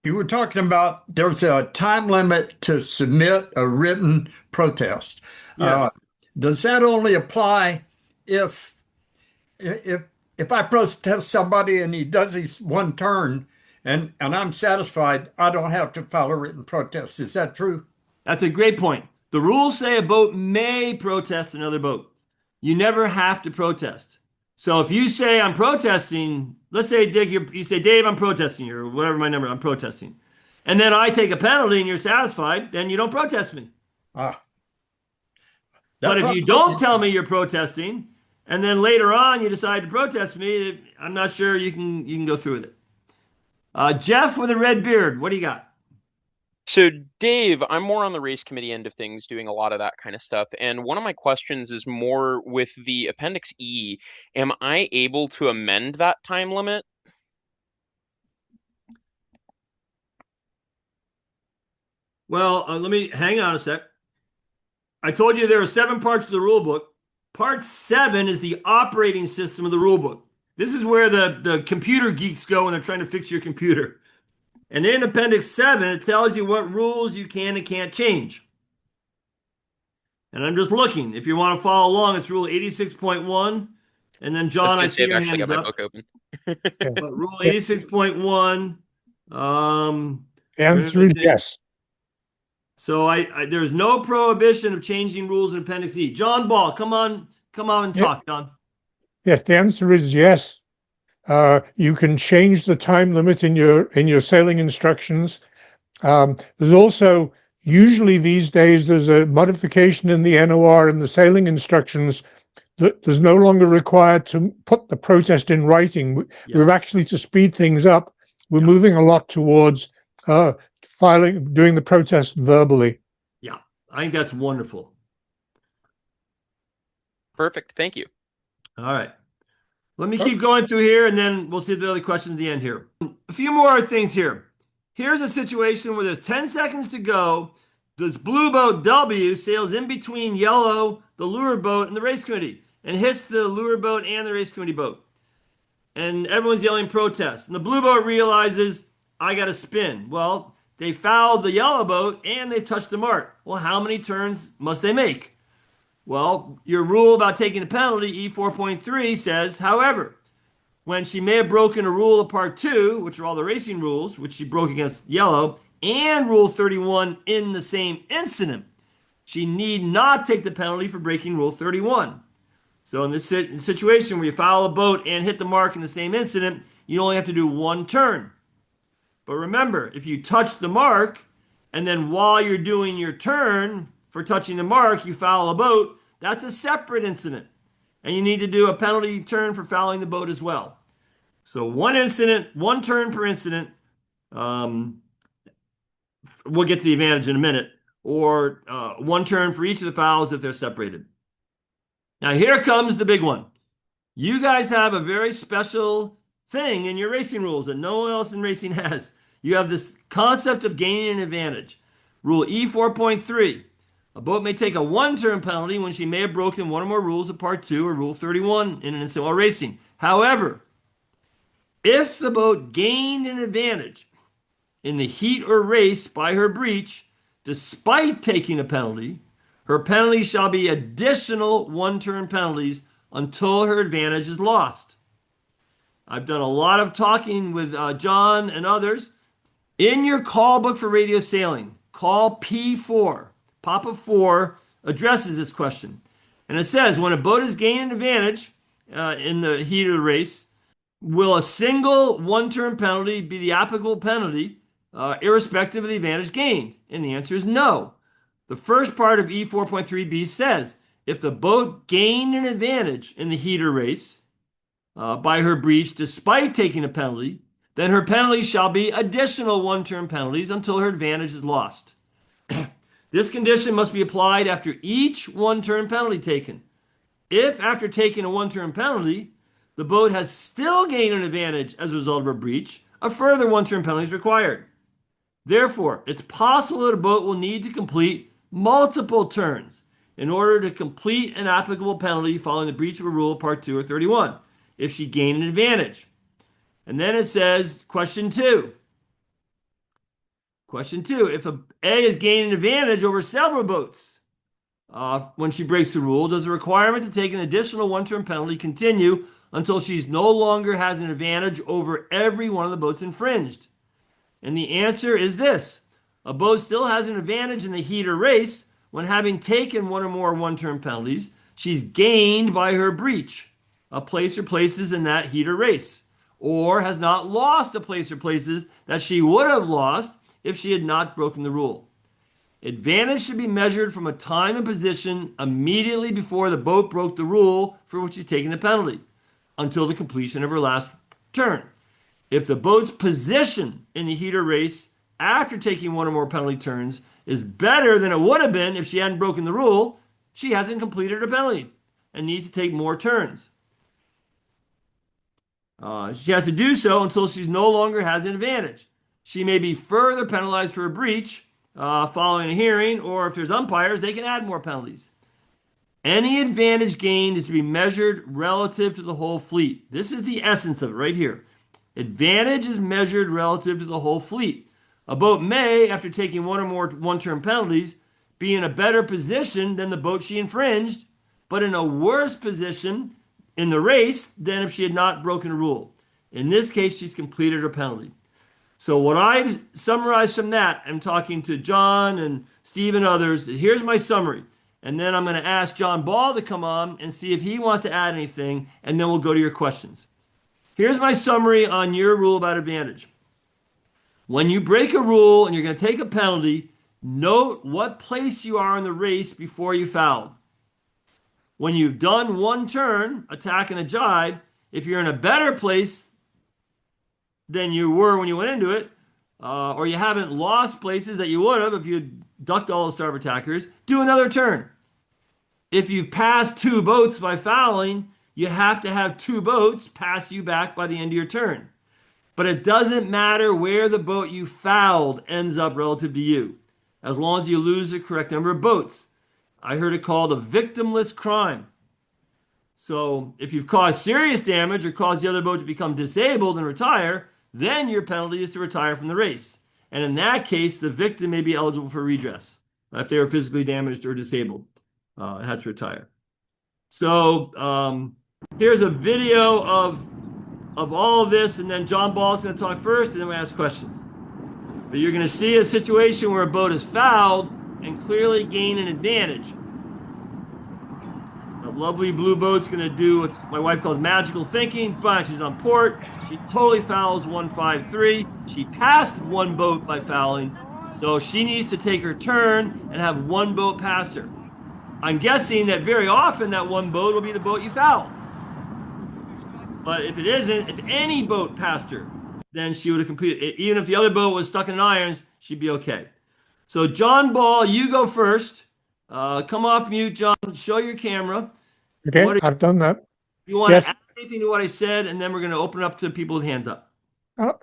[SPEAKER 6] You were talking about there's a time limit to submit a written protest.
[SPEAKER 1] Yes.
[SPEAKER 6] Does that only apply if I protest somebody and he does his one turn and I'm satisfied, I don't have to file a written protest? Is that true?
[SPEAKER 1] That's a great point. The rules say a boat may protest another boat. You never have to protest. So if you say I'm protesting, let's say, Dick, you say, Dave, I'm protesting you, or whatever my number, I'm protesting. And then I take a penalty and you're satisfied, then you don't protest me.
[SPEAKER 6] Ah.
[SPEAKER 1] But if you don't tell me you're protesting, and then later on you decide to protest me, I'm not sure you can go through with it. Jeff with a red beard, what do you got?
[SPEAKER 7] So, Dave, I'm more on the race committee end of things, doing a lot of that kind of stuff. And one of my questions is more with the Appendix E. Am I able to amend that time limit?
[SPEAKER 1] Well, let me hang on a sec. I told you there are 7 parts to the rule book. Part 7 is the operating system of the rule book. This is where the computer geeks go when they're trying to fix your computer. And in Appendix 7, it tells you what rules you can and can't change. And I'm just looking. If you want to follow along, it's Rule 86.1. And then, John, I see your
[SPEAKER 7] I've actually
[SPEAKER 1] hand
[SPEAKER 7] got
[SPEAKER 1] is
[SPEAKER 7] my
[SPEAKER 1] up.
[SPEAKER 7] book open.
[SPEAKER 1] But Rule 86.1.
[SPEAKER 8] The answer is yes.
[SPEAKER 1] So there's no prohibition of changing rules in Appendix E. John Ball, come on and talk, John.
[SPEAKER 8] Yes, the answer is yes. You can change the time limit in your sailing instructions. There's also usually these days there's a modification in the NOR and the sailing instructions that there's no longer required to put the protest in writing.
[SPEAKER 1] Yeah.
[SPEAKER 8] We're actually, to speed things up, we're moving a lot towards doing the protest verbally.
[SPEAKER 1] Yeah, I think that's wonderful.
[SPEAKER 7] Perfect. Thank you.
[SPEAKER 1] All right. Let me keep going through here, and then we'll see if there are other questions at the end here. A few more things here. Here's a situation where there's 10 seconds to go. This blue boat W sails in between yellow, the lure boat, and the race committee, and hits the lure boat and the race committee boat. And everyone's yelling protest. And the blue boat realizes, I got to spin. Well, they fouled the yellow boat, and they've touched the mark. Well, how many turns must they make? Well, your rule about taking a penalty, E4.3, says, however, when she may have broken a rule of Part 2, which are all the racing rules, which she broke against yellow, and Rule 31 in the same incident, she need not take the penalty for breaking Rule 31. So in this situation where you foul a boat and hit the mark in the same incident, you only have to do one turn. But remember, if you touch the mark, and then while you're doing your turn for touching the mark, you foul a boat, that's a separate incident. And you need to do a penalty turn for fouling the boat as well. So one incident, one turn per incident. We'll get to the advantage in a minute. Or one turn for each of the fouls if they're separated. Now here comes the big one. You guys have a very special thing in your racing rules that no one else in racing has. You have this concept of gaining an advantage. Rule E4.3. A boat may take a one-turn penalty when she may have broken one or more rules of Part 2 or Rule 31 in an incident while racing. However, if the boat gained an advantage in the heat or race by her breach, despite taking a penalty, her penalty shall be additional one-turn penalties until her advantage is lost. I've done a lot of talking with John and others. In your call book for radio sailing, call P4, Papa 4 addresses this question. And it says, when a boat has gained an advantage in the heat of the race, will a single one-turn penalty be the applicable penalty irrespective of the advantage gained? And the answer is no. The first part of E4.3b says, if the boat gained an advantage in the heat or race by her breach despite taking a penalty, then her penalty shall be additional one-turn penalties until her advantage is lost. This condition must be applied after each one-turn penalty taken. If after taking a one-turn penalty, the boat has still gained an advantage as a result of a breach, a further one-turn penalty is required. Therefore, it's possible that a boat will need to complete multiple turns in order to complete an applicable penalty following the breach of a rule, Part 2 or 31, if she gained an advantage. And then it says, question 2. Question 2, if a has gained an advantage over several boats when she breaks the rule, does the requirement to take an additional one-turn penalty continue until she's no longer has an advantage over every one of the boats infringed? And the answer is this. A boat still has an advantage in the heat or race when, having taken one or more one-turn penalties, she's gained by her breach a place or places in that heat or race, or has not lost a place or places that she would have lost if she had not broken the rule. Advantage should be measured from a time and position immediately before the boat broke the rule for which she's taken the penalty until the completion of her last turn. If the boat's position in the heat or race after taking one or more penalty turns is better than it would have been if she hadn't broken the rule, she hasn't completed her penalty and needs to take more turns. She has to do so until she no longer has an advantage. She may be further penalized for a breach following a hearing, or if there's umpires, they can add more penalties. Any advantage gained is to be measured relative to the whole fleet. This is the essence of it right here. Advantage is measured relative to the whole fleet. A boat may, after taking one or more one-turn penalties, be in a better position than the boat she infringed, but in a worse position in the race than if she had not broken a rule. In this case, she's completed her penalty. So what I've summarized from that, I'm talking to John and Steve and others, here's my summary. And then I'm going to ask John Ball to come on and see if he wants to add anything, and then we'll go to your questions. Here's my summary on your rule about advantage. When you break a rule and you're going to take a penalty, note what place you are in the race before you fouled. When you've done one turn, attack and a jibe, if you're in a better place than you were when you went into it, or you haven't lost places that you would have if you ducked all the starboard attackers, do another turn. If you've passed two boats by fouling, you have to have two boats pass you back by the end of your turn. But it doesn't matter where the boat you fouled ends up relative to you, as long as you lose the correct number of boats. I heard it called a victimless crime. So if you've caused serious damage or caused the other boat to become disabled and retire, then your penalty is to retire from the race. And in that case, the victim may be eligible for redress if they were physically damaged or disabled, had to retire. So here's a video of all of this, and then John Ball is going to talk first, and then we ask questions. But you're going to see a situation where a boat is fouled and clearly gain an advantage. The lovely blue boat's going to do what my wife calls magical thinking. But she's on port. She totally fouls 153. She passed one boat by fouling, so she needs to take her turn and have one boat pass her. I'm guessing that very often that one boat will be the boat you fouled. But if it isn't, if any boat passed her, then she would have completed it. Even if the other boat was stuck in irons, she'd be okay. So John Ball, you go first. Come off mute, John. Show your camera.
[SPEAKER 8] Okay, I've done that.
[SPEAKER 1] You want
[SPEAKER 8] Yes.
[SPEAKER 1] to anything to what I said, and then we're going to open up to people with hands up.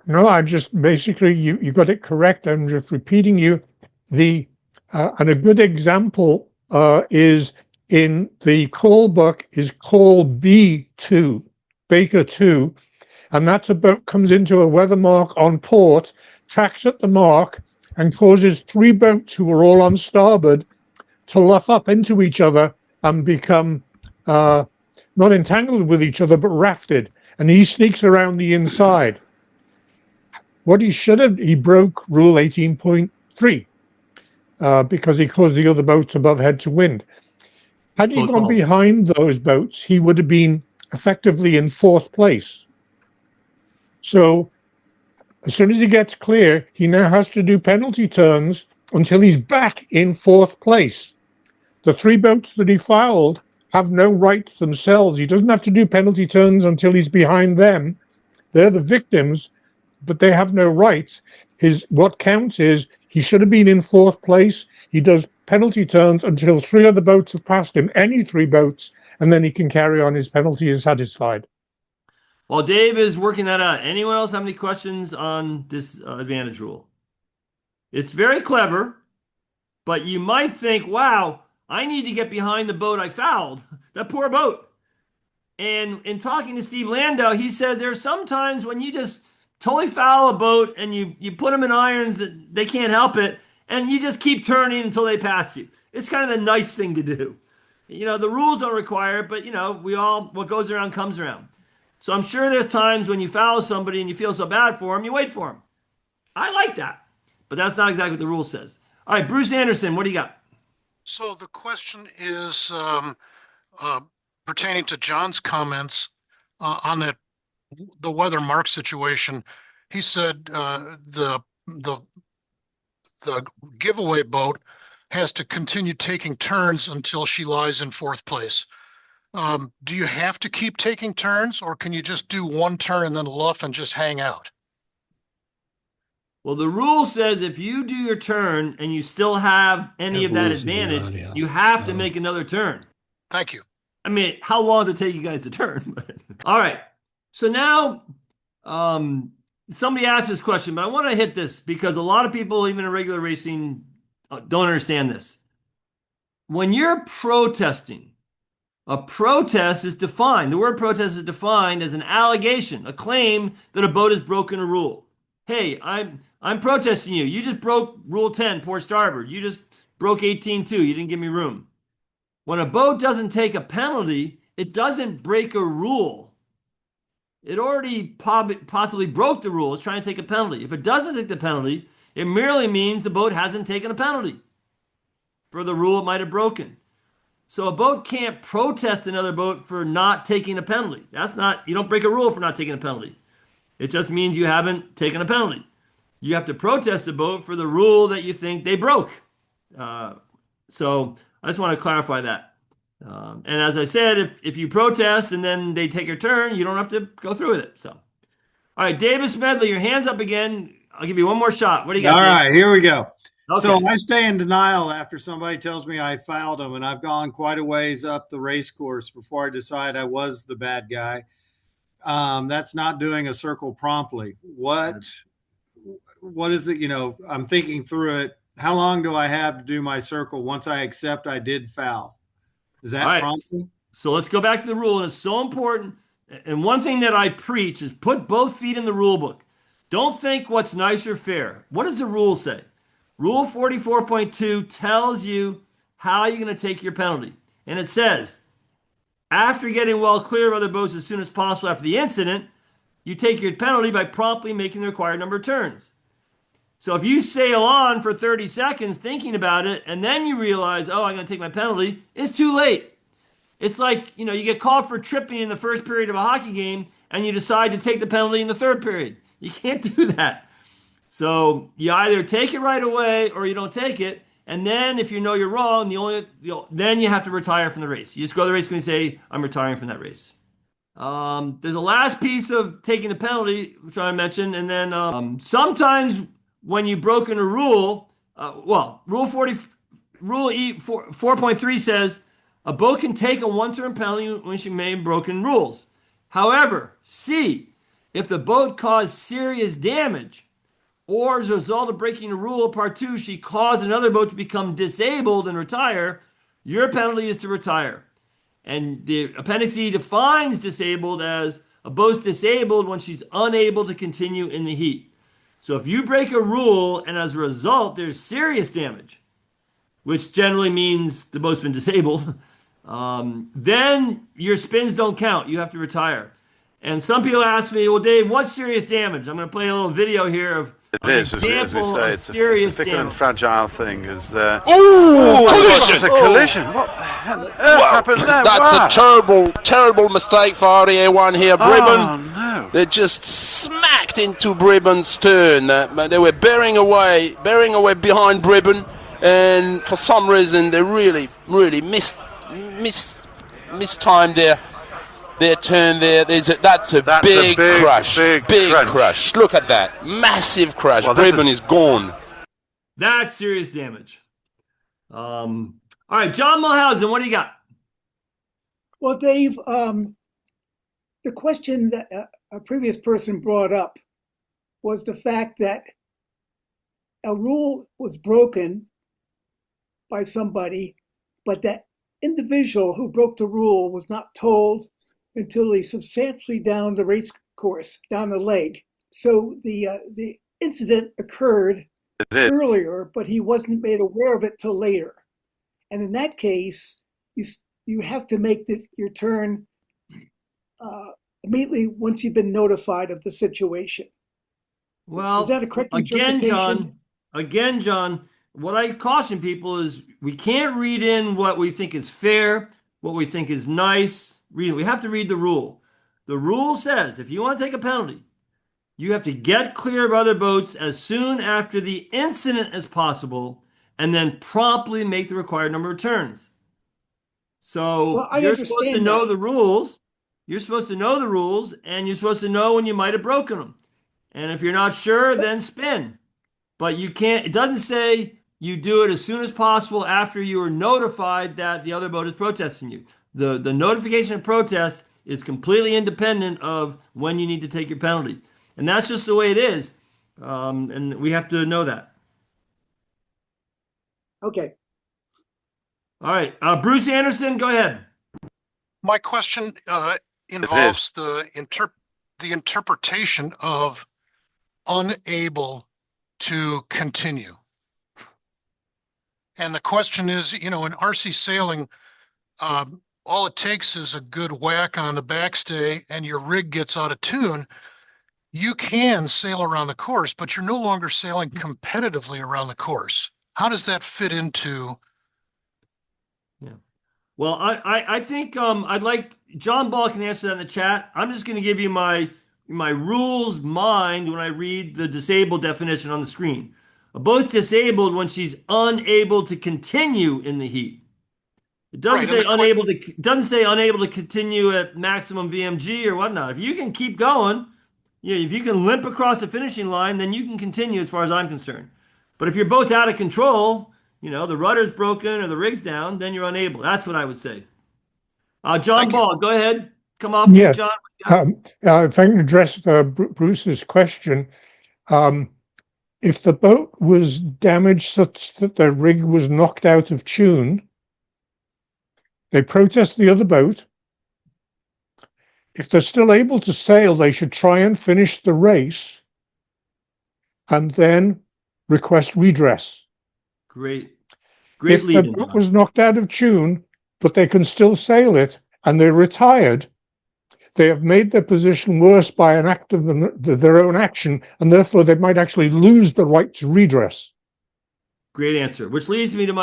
[SPEAKER 8] No, I just basically you got it correct. I'm just repeating you. And a good example is in the call book is call B2, Baker 2, and that's a boat comes into a weather mark on port, tacks at the mark, and causes 3 boats who are all on starboard to luff up into each other and become not entangled with each other, but rafted. And he sneaks around the inside. What he should have, he broke rule 18.3 because he caused the other boats above head to wind. Had he gone behind those boats, he would have been effectively in 4th place. So as soon as he gets clear, he now has to do penalty turns until he's back in 4th place. The 3 boats that he fouled have no rights themselves. He doesn't have to do penalty turns until he's behind them. They're the victims, but they have no rights. What counts is he should have been in 4th place. He does penalty turns until 3 other boats have passed him, any 3 boats, and then he can carry on his penalty and satisfied.
[SPEAKER 1] While Dave is working that out, anyone else have any questions on this advantage rule? It's very clever, but you might think, wow, I need to get behind the boat I fouled. That poor boat. And in talking to Steve Landau, he said there's sometimes when you just totally foul a boat and you put them in irons that they can't help it, and you just keep turning until they pass you. It's kind of the nice thing to do. You know, the rules don't require it, but, you know, what goes around comes around. So I'm sure there's times when you foul somebody and you feel so bad for them, you wait for them. I like that, but that's not exactly what the rule says. All right, Bruce Anderson, what do you got?
[SPEAKER 9] So the question is pertaining to John's comments on the weather mark situation. He said the giveaway boat has to continue taking turns until she lies in 4th place. Do you have to keep taking turns, or can you just do 1 turn and then luff and just hang out?
[SPEAKER 1] Well, the rule says if you do your turn and you still have any of that advantage, you have to make another turn.
[SPEAKER 9] Thank you.
[SPEAKER 1] I mean, how long does it take you guys to turn? All right. So now somebody asked this question, but I want to hit this because a lot of people, even in regular racing, don't understand this. When you're protesting, a protest is defined. The word protest is defined as an allegation, a claim that a boat has broken a rule. Hey, I'm protesting you. You just broke Rule 10, port starboard. You just broke 18.2. You didn't give me room. When a boat doesn't take a penalty, it doesn't break a rule. It already possibly broke the rule. It's trying to take a penalty. If it doesn't take the penalty, it merely means the boat hasn't taken a penalty for the rule it might have broken. So a boat can't protest another boat for not taking a penalty. You don't break a rule for not taking a penalty. It just means you haven't taken a penalty. You have to protest the boat for the rule that you think they broke. So I just want to clarify that. And as I said, if you protest and then they take your turn, you don't have to go through with it. So, all right, David Smedley, your hand's up again. I'll give you one more shot. What do you got?
[SPEAKER 10] All right, here we go.
[SPEAKER 1] Okay.
[SPEAKER 10] So I stay in denial after somebody tells me I fouled them, and I've gone quite a ways up the race course before I decide I was the bad guy. That's not doing a circle promptly. What is it? You know, I'm thinking through it. How long do I have to do my circle once I accept I did foul? Is that promptly?
[SPEAKER 1] So let's go back to the rule, and it's so important. And one thing that I preach is put both feet in the rule book. Don't think what's nice or fair. What does the rule say? Rule 44.2 tells you how you're going to take your penalty. And it says, after getting well clear of other boats as soon as possible after the incident, you take your penalty by promptly making the required number of turns. So if you sail on for 30 seconds thinking about it, and then you realize, oh, I'm going to take my penalty, it's too late. It's like, you get called for tripping in the first period of a hockey game, and you decide to take the penalty in the 3rd period. You can't do that. So you either take it right away or you don't take it. And then if you know you're wrong, then you have to retire from the race. You just go to the race and say, I'm retiring from that race. There's a last piece of taking the penalty, which I mentioned. And then sometimes when you've broken a rule, Rule 4.3 says a boat can take a 1-turn penalty when she may have broken rules. However, C, if the boat caused serious damage, or as a result of breaking a rule of Part 2, she caused another boat to become disabled and retire, your penalty is to retire. And the Appendix E defines disabled as a boat's disabled when she's unable to continue in the heat. So if you break a rule and as a result there's serious damage, which generally means the boat's been disabled, then your spins don't count. You have to retire. And some people ask me, well, Dave, what's serious damage? I'm going to play a little video here of
[SPEAKER 11] It
[SPEAKER 1] an
[SPEAKER 11] is, as we
[SPEAKER 1] example
[SPEAKER 11] say,
[SPEAKER 1] of
[SPEAKER 11] it's a
[SPEAKER 1] serious
[SPEAKER 11] fickle and
[SPEAKER 1] damage.
[SPEAKER 11] fragile thing. Is there?
[SPEAKER 12] Ooh,
[SPEAKER 11] It's
[SPEAKER 12] collision!
[SPEAKER 11] a collision. What the hell happened there?
[SPEAKER 12] That's
[SPEAKER 11] Wow.
[SPEAKER 12] a terrible, terrible mistake for RDA1 here.
[SPEAKER 11] Oh,
[SPEAKER 12] Bribham,
[SPEAKER 11] no.
[SPEAKER 12] they just smacked into Bribham's stern. They were bearing away behind Bribham, and for some reason they really mistimed their turn there. That's a big crash. Big crash. Look at that. Massive crash.
[SPEAKER 11] Well,
[SPEAKER 12] Bribham is gone.
[SPEAKER 1] That's serious damage. All right, John Mulhausen, what do you got?
[SPEAKER 13] Well, Dave, the question that a previous person brought up was the fact that a rule was broken by somebody, but that individual who broke the rule was not told until he's substantially down the race course, down the leg. So the incident occurred earlier, but he wasn't made aware of it till later. And in that case, you have to make your turn immediately once you've been notified of the situation.
[SPEAKER 1] Well,
[SPEAKER 13] is that a correct interpretation?
[SPEAKER 1] Again, John, what I caution people is we can't read in what we think is fair, what we think is nice. We have to read the rule. The rule says if you want to take a penalty, you have to get clear of other boats as soon after the incident as possible and then promptly make the required number of turns. So you're supposed to know the rules. You're supposed to know the rules, and you're supposed to know when you might have broken them. And if you're not sure, then spin. But you can't, it doesn't say you do it as soon as possible after you are notified that the other boat is protesting you. The notification of protest is completely independent of when you need to take your penalty. And that's just the way it is. And we have to know that.
[SPEAKER 13] Okay.
[SPEAKER 1] All right. Bruce Anderson, go ahead.
[SPEAKER 9] My question involves the interpretation of unable to continue. And the question is, in RC sailing, all it takes is a good whack on the backstay and your rig gets out of tune. You can sail around the course, but you're no longer sailing competitively around the course. How does that fit into?
[SPEAKER 1] Yeah. Well, I think I'd like John Ball can answer that in the chat. I'm just going to give you my rules mind when I read the disabled definition on the screen. A boat's disabled when she's unable to continue in the heat. It doesn't say unable to. Doesn't say unable to continue at maximum VMG or whatnot. If you can keep going, if you can limp across the finishing line, then you can continue as far as I'm concerned. But if your boat's out of control, the rudder's broken or the rig's down, then you're unable. That's what I would say. John Ball, go ahead. Come off mute, John.
[SPEAKER 8] If I can address Bruce's question, if the boat was damaged such that the rig was knocked out of tune, they protest the other boat. If they're still able to sail, they should try and finish the race and then request redress.
[SPEAKER 1] Great
[SPEAKER 8] If
[SPEAKER 1] lead.
[SPEAKER 8] the boat was knocked out of tune, but they can still sail it and they're retired, they have made their position worse by an act of their own action, and therefore they might actually lose the right to redress.
[SPEAKER 1] Great answer, which leads me to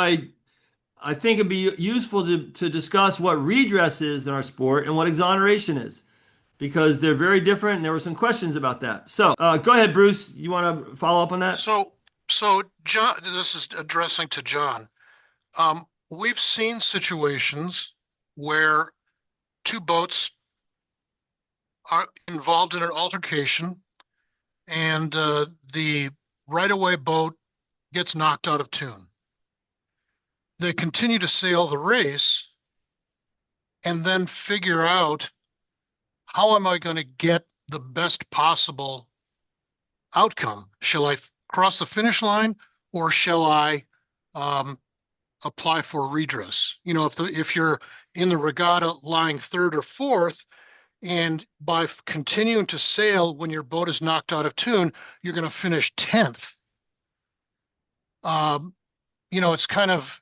[SPEAKER 1] I think it'd be useful to discuss what redress is in our sport and what exoneration is, because they're very different, and there were some questions about that. So go ahead, Bruce. You want to follow up on that?
[SPEAKER 9] So John, this is addressing to John. We've seen situations where two boats are involved in an altercation, and the right-of-way boat gets knocked out of tune. They continue to sail the race and then figure out how am I going to get the best possible outcome? Shall I cross the finish line, or shall I apply for redress? You know, if you're in the regatta lying third or fourth, and by continuing to sail when your boat is knocked out of tune, you're going to finish 10th. You know, it's kind of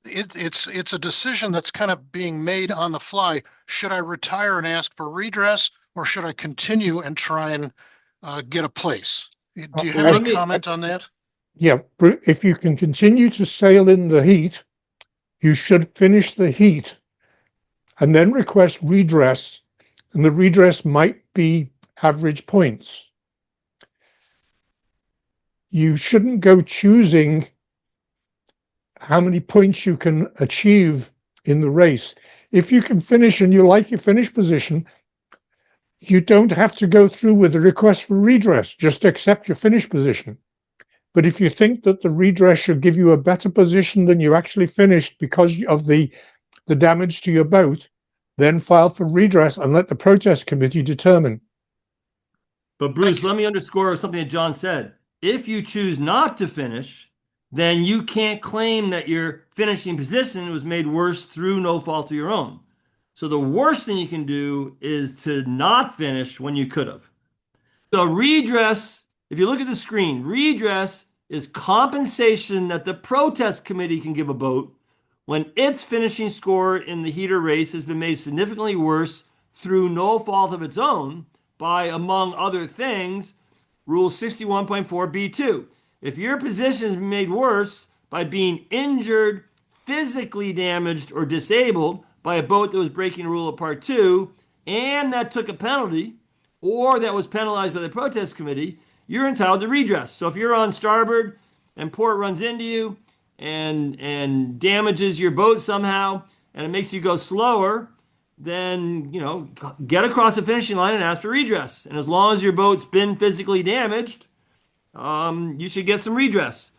[SPEAKER 9] it's a decision that's kind of being made on the fly. Should I retire and ask for redress, or should I continue and try and get a place? Do you have any comment on that?
[SPEAKER 8] Yeah, if you can continue to sail in the heat, you should finish the heat and then request redress, and the redress might be average points. You shouldn't go choosing how many points you can achieve in the race. If you can finish and you like your finish position, you don't have to go through with the request for redress, just accept your finish position. But if you think that the redress should give you a better position than you actually finished because of the damage to your boat, then file for redress and let the protest committee determine.
[SPEAKER 1] But Bruce, let me underscore something that John said. If you choose not to finish, then you can't claim that your finishing position was made worse through no fault of your own. So the worst thing you can do is to not finish when you could have. So redress, if you look at the screen, redress is compensation that the protest committee can give a boat when its finishing score in the heater race has been made significantly worse through no fault of its own by, among other things, Rule 61.4b2. If your position is made worse by being injured, physically damaged, or disabled by a boat that was breaking a rule of Part 2 and that took a penalty, or that was penalized by the protest committee, you're entitled to redress. So if you're on starboard and port runs into you and damages your boat somehow and it makes you go slower, then, you know, get across the finishing line and ask for redress. And as long as your boat's been physically damaged, you should get some redress.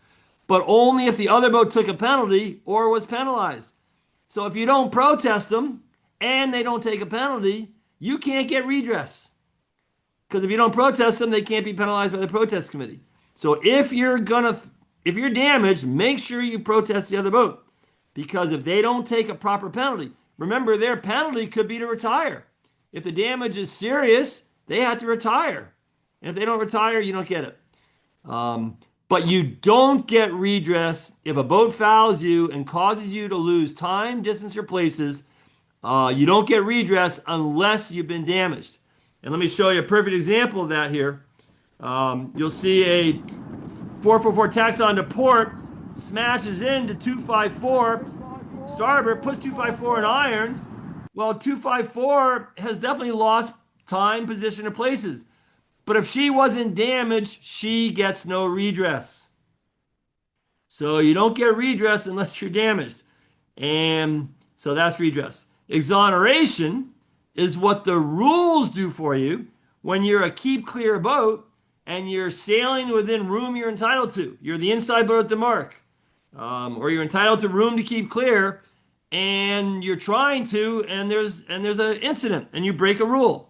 [SPEAKER 1] But only if the other boat took a penalty or was penalized. So if you don't protest them and they don't take a penalty, you can't get redress. Because if you don't protest them, they can't be penalized by the protest committee. So if you're damaged, make sure you protest the other boat. Because if they don't take a proper penalty, remember their penalty could be to retire. If the damage is serious, they have to retire. And if they don't retire, you don't get it. But you don't get redress if a boat fouls you and causes you to lose time, distance, or places. You don't get redress unless you've been damaged. And let me show you a perfect example of that here. You'll see a 444 tacks onto port, smashes into 254, starboard, puts 254 in irons. Well, 254 has definitely lost time, position, or places. But if she wasn't damaged, she gets no redress. So you don't get redress unless you're damaged. And so that's redress. Exoneration is what the rules do for you when you're a keep clear boat and you're sailing within room you're entitled to. You're the inside boat at the mark, or you're entitled to room to keep clear, and you're trying to, and there's an incident, and you break a rule.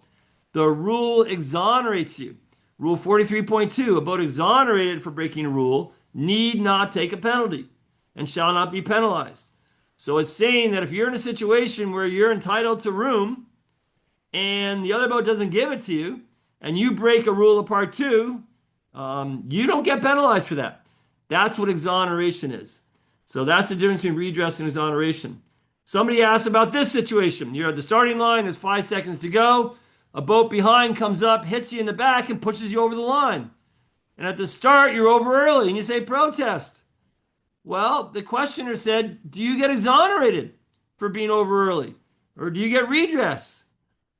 [SPEAKER 1] The rule exonerates you. Rule 43.2, a boat exonerated for breaking a rule need not take a penalty and shall not be penalized. So it's saying that if you're in a situation where you're entitled to room and the other boat doesn't give it to you, and you break a rule of Part 2, you don't get penalized for that. That's what exoneration is. So that's the difference between redress and exoneration. Somebody asked about this situation. You're at the starting line, there's 5 seconds to go. A boat behind comes up, hits you in the back, and pushes you over the line. And at the start, you're over early, and you say protest. Well, the questioner said, do you get exonerated for being over early? Or do you get redress?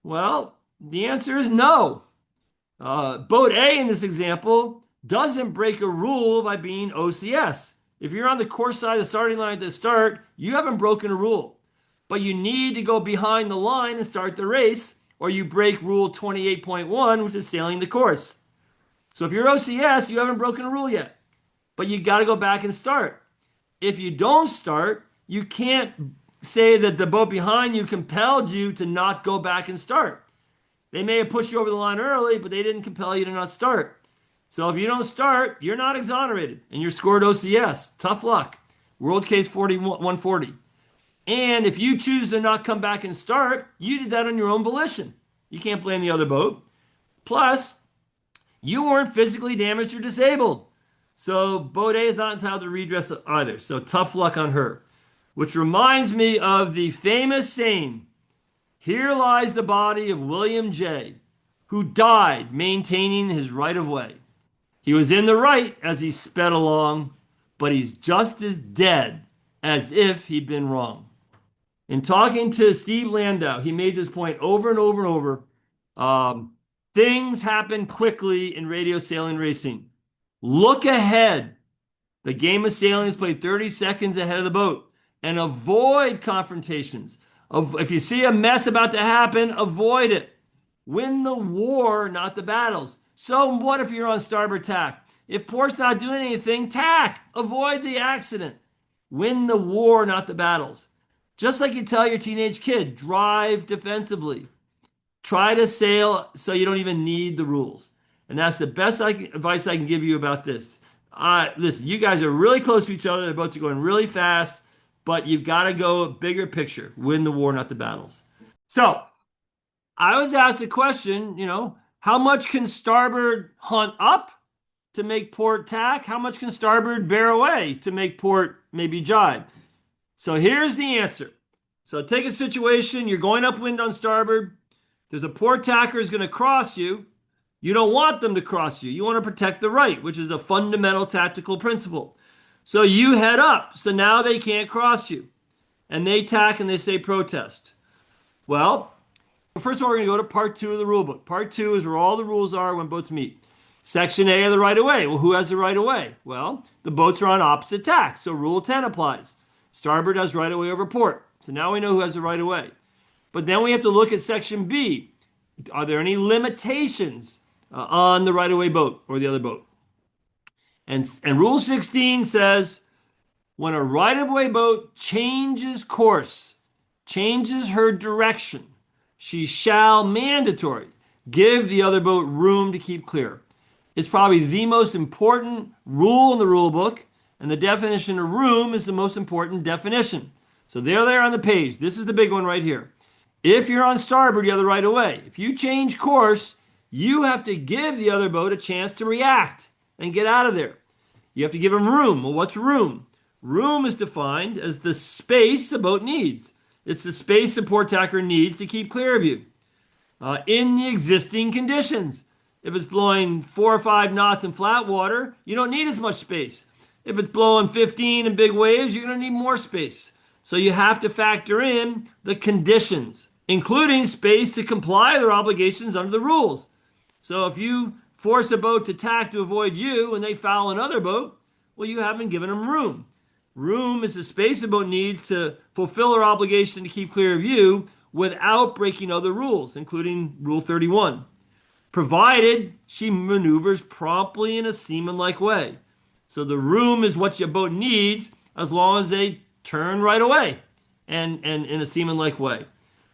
[SPEAKER 1] Well, the answer is no. Boat A in this example doesn't break a rule by being OCS. If you're on the course side of the starting line at the start, you haven't broken a rule. But you need to go behind the line and start the race, or you break Rule 28.1, which is sailing the course. So if you're OCS, you haven't broken a rule yet. But you got to go back and start. If you don't start, you can't say that the boat behind you compelled you to not go back and start. They may have pushed you over the line early, but they didn't compel you to not start. So if you don't start, you're not exonerated and you're scored OCS. Tough luck. World case 140. And if you choose to not come back and start, you did that on your own volition. You can't blame the other boat. Plus, you weren't physically damaged or disabled. So boat A is not entitled to redress either. So tough luck on her. Which reminds me of the famous saying, "Here lies the body of William J., who died maintaining his right of way. He was in the right as he sped along, but he's just as dead as if he'd been wrong." In talking to Steve Landau, he made this point over and over and over. Things happen quickly in radio sailing racing. Look ahead. The game of sailing is played 30 seconds ahead of the boat, and avoid confrontations. If you see a mess about to happen, avoid it. Win the war, not the battles. So what if you're on starboard tack? If port's not doing anything, tack. Avoid the accident. Win the war, not the battles. Just like you tell your teenage kid, drive defensively. Try to sail so you don't even need the rules. And that's the best advice I can give you about this. Listen, you guys are really close to each other. The boats are going really fast, but you've got to go bigger picture. Win the war, not the battles. So I was asked a question, how much can starboard hunt up to make port tack? How much can starboard bear away to make port maybe jibe? So here's the answer. So take a situation, you're going upwind on starboard. There's a port tacker who's going to cross you. You don't want them to cross you. You want to protect the right, which is a fundamental tactical principle. So you head up. So now they can't cross you. And they tack and they say protest. Well, first of all, we're going to go to part 2 of the rule book. Part 2 is where all the rules are when boats meet. Section A of the right of way. Well, who has the right of way? Well, the boats are on opposite tack. So rule 10 applies. Starboard has right of way over port. So now we know who has the right of way. But then we have to look at section B. Are there any limitations on the right-of-way boat or the other boat? And Rule 16 says, when a right-of-way boat changes course, changes her direction, she shall mandatory give the other boat room to keep clear. It's probably the most important rule in the rule book, and the definition of room is the most important definition. So there on the page. This is the big one right here. If you're on starboard, you have the right of way. If you change course, you have to give the other boat a chance to react and get out of there. You have to give them room. Well, what's room? Room is defined as the space the boat needs. It's the space the port tacker needs to keep clear of you in the existing conditions. If it's blowing 4 or 5 knots in flat water, you don't need as much space. If it's blowing 15 in big waves, you're going to need more space. So you have to factor in the conditions, including space to comply with their obligations under the rules. So if you force a boat to tack to avoid you and they foul another boat, well, you haven't given them room. Room is the space a boat needs to fulfill her obligation to keep clear of you without breaking other rules, including Rule 31, provided she maneuvers promptly in a seaman-like way. So the room is what your boat needs as long as they turn right away and in a seaman-like way.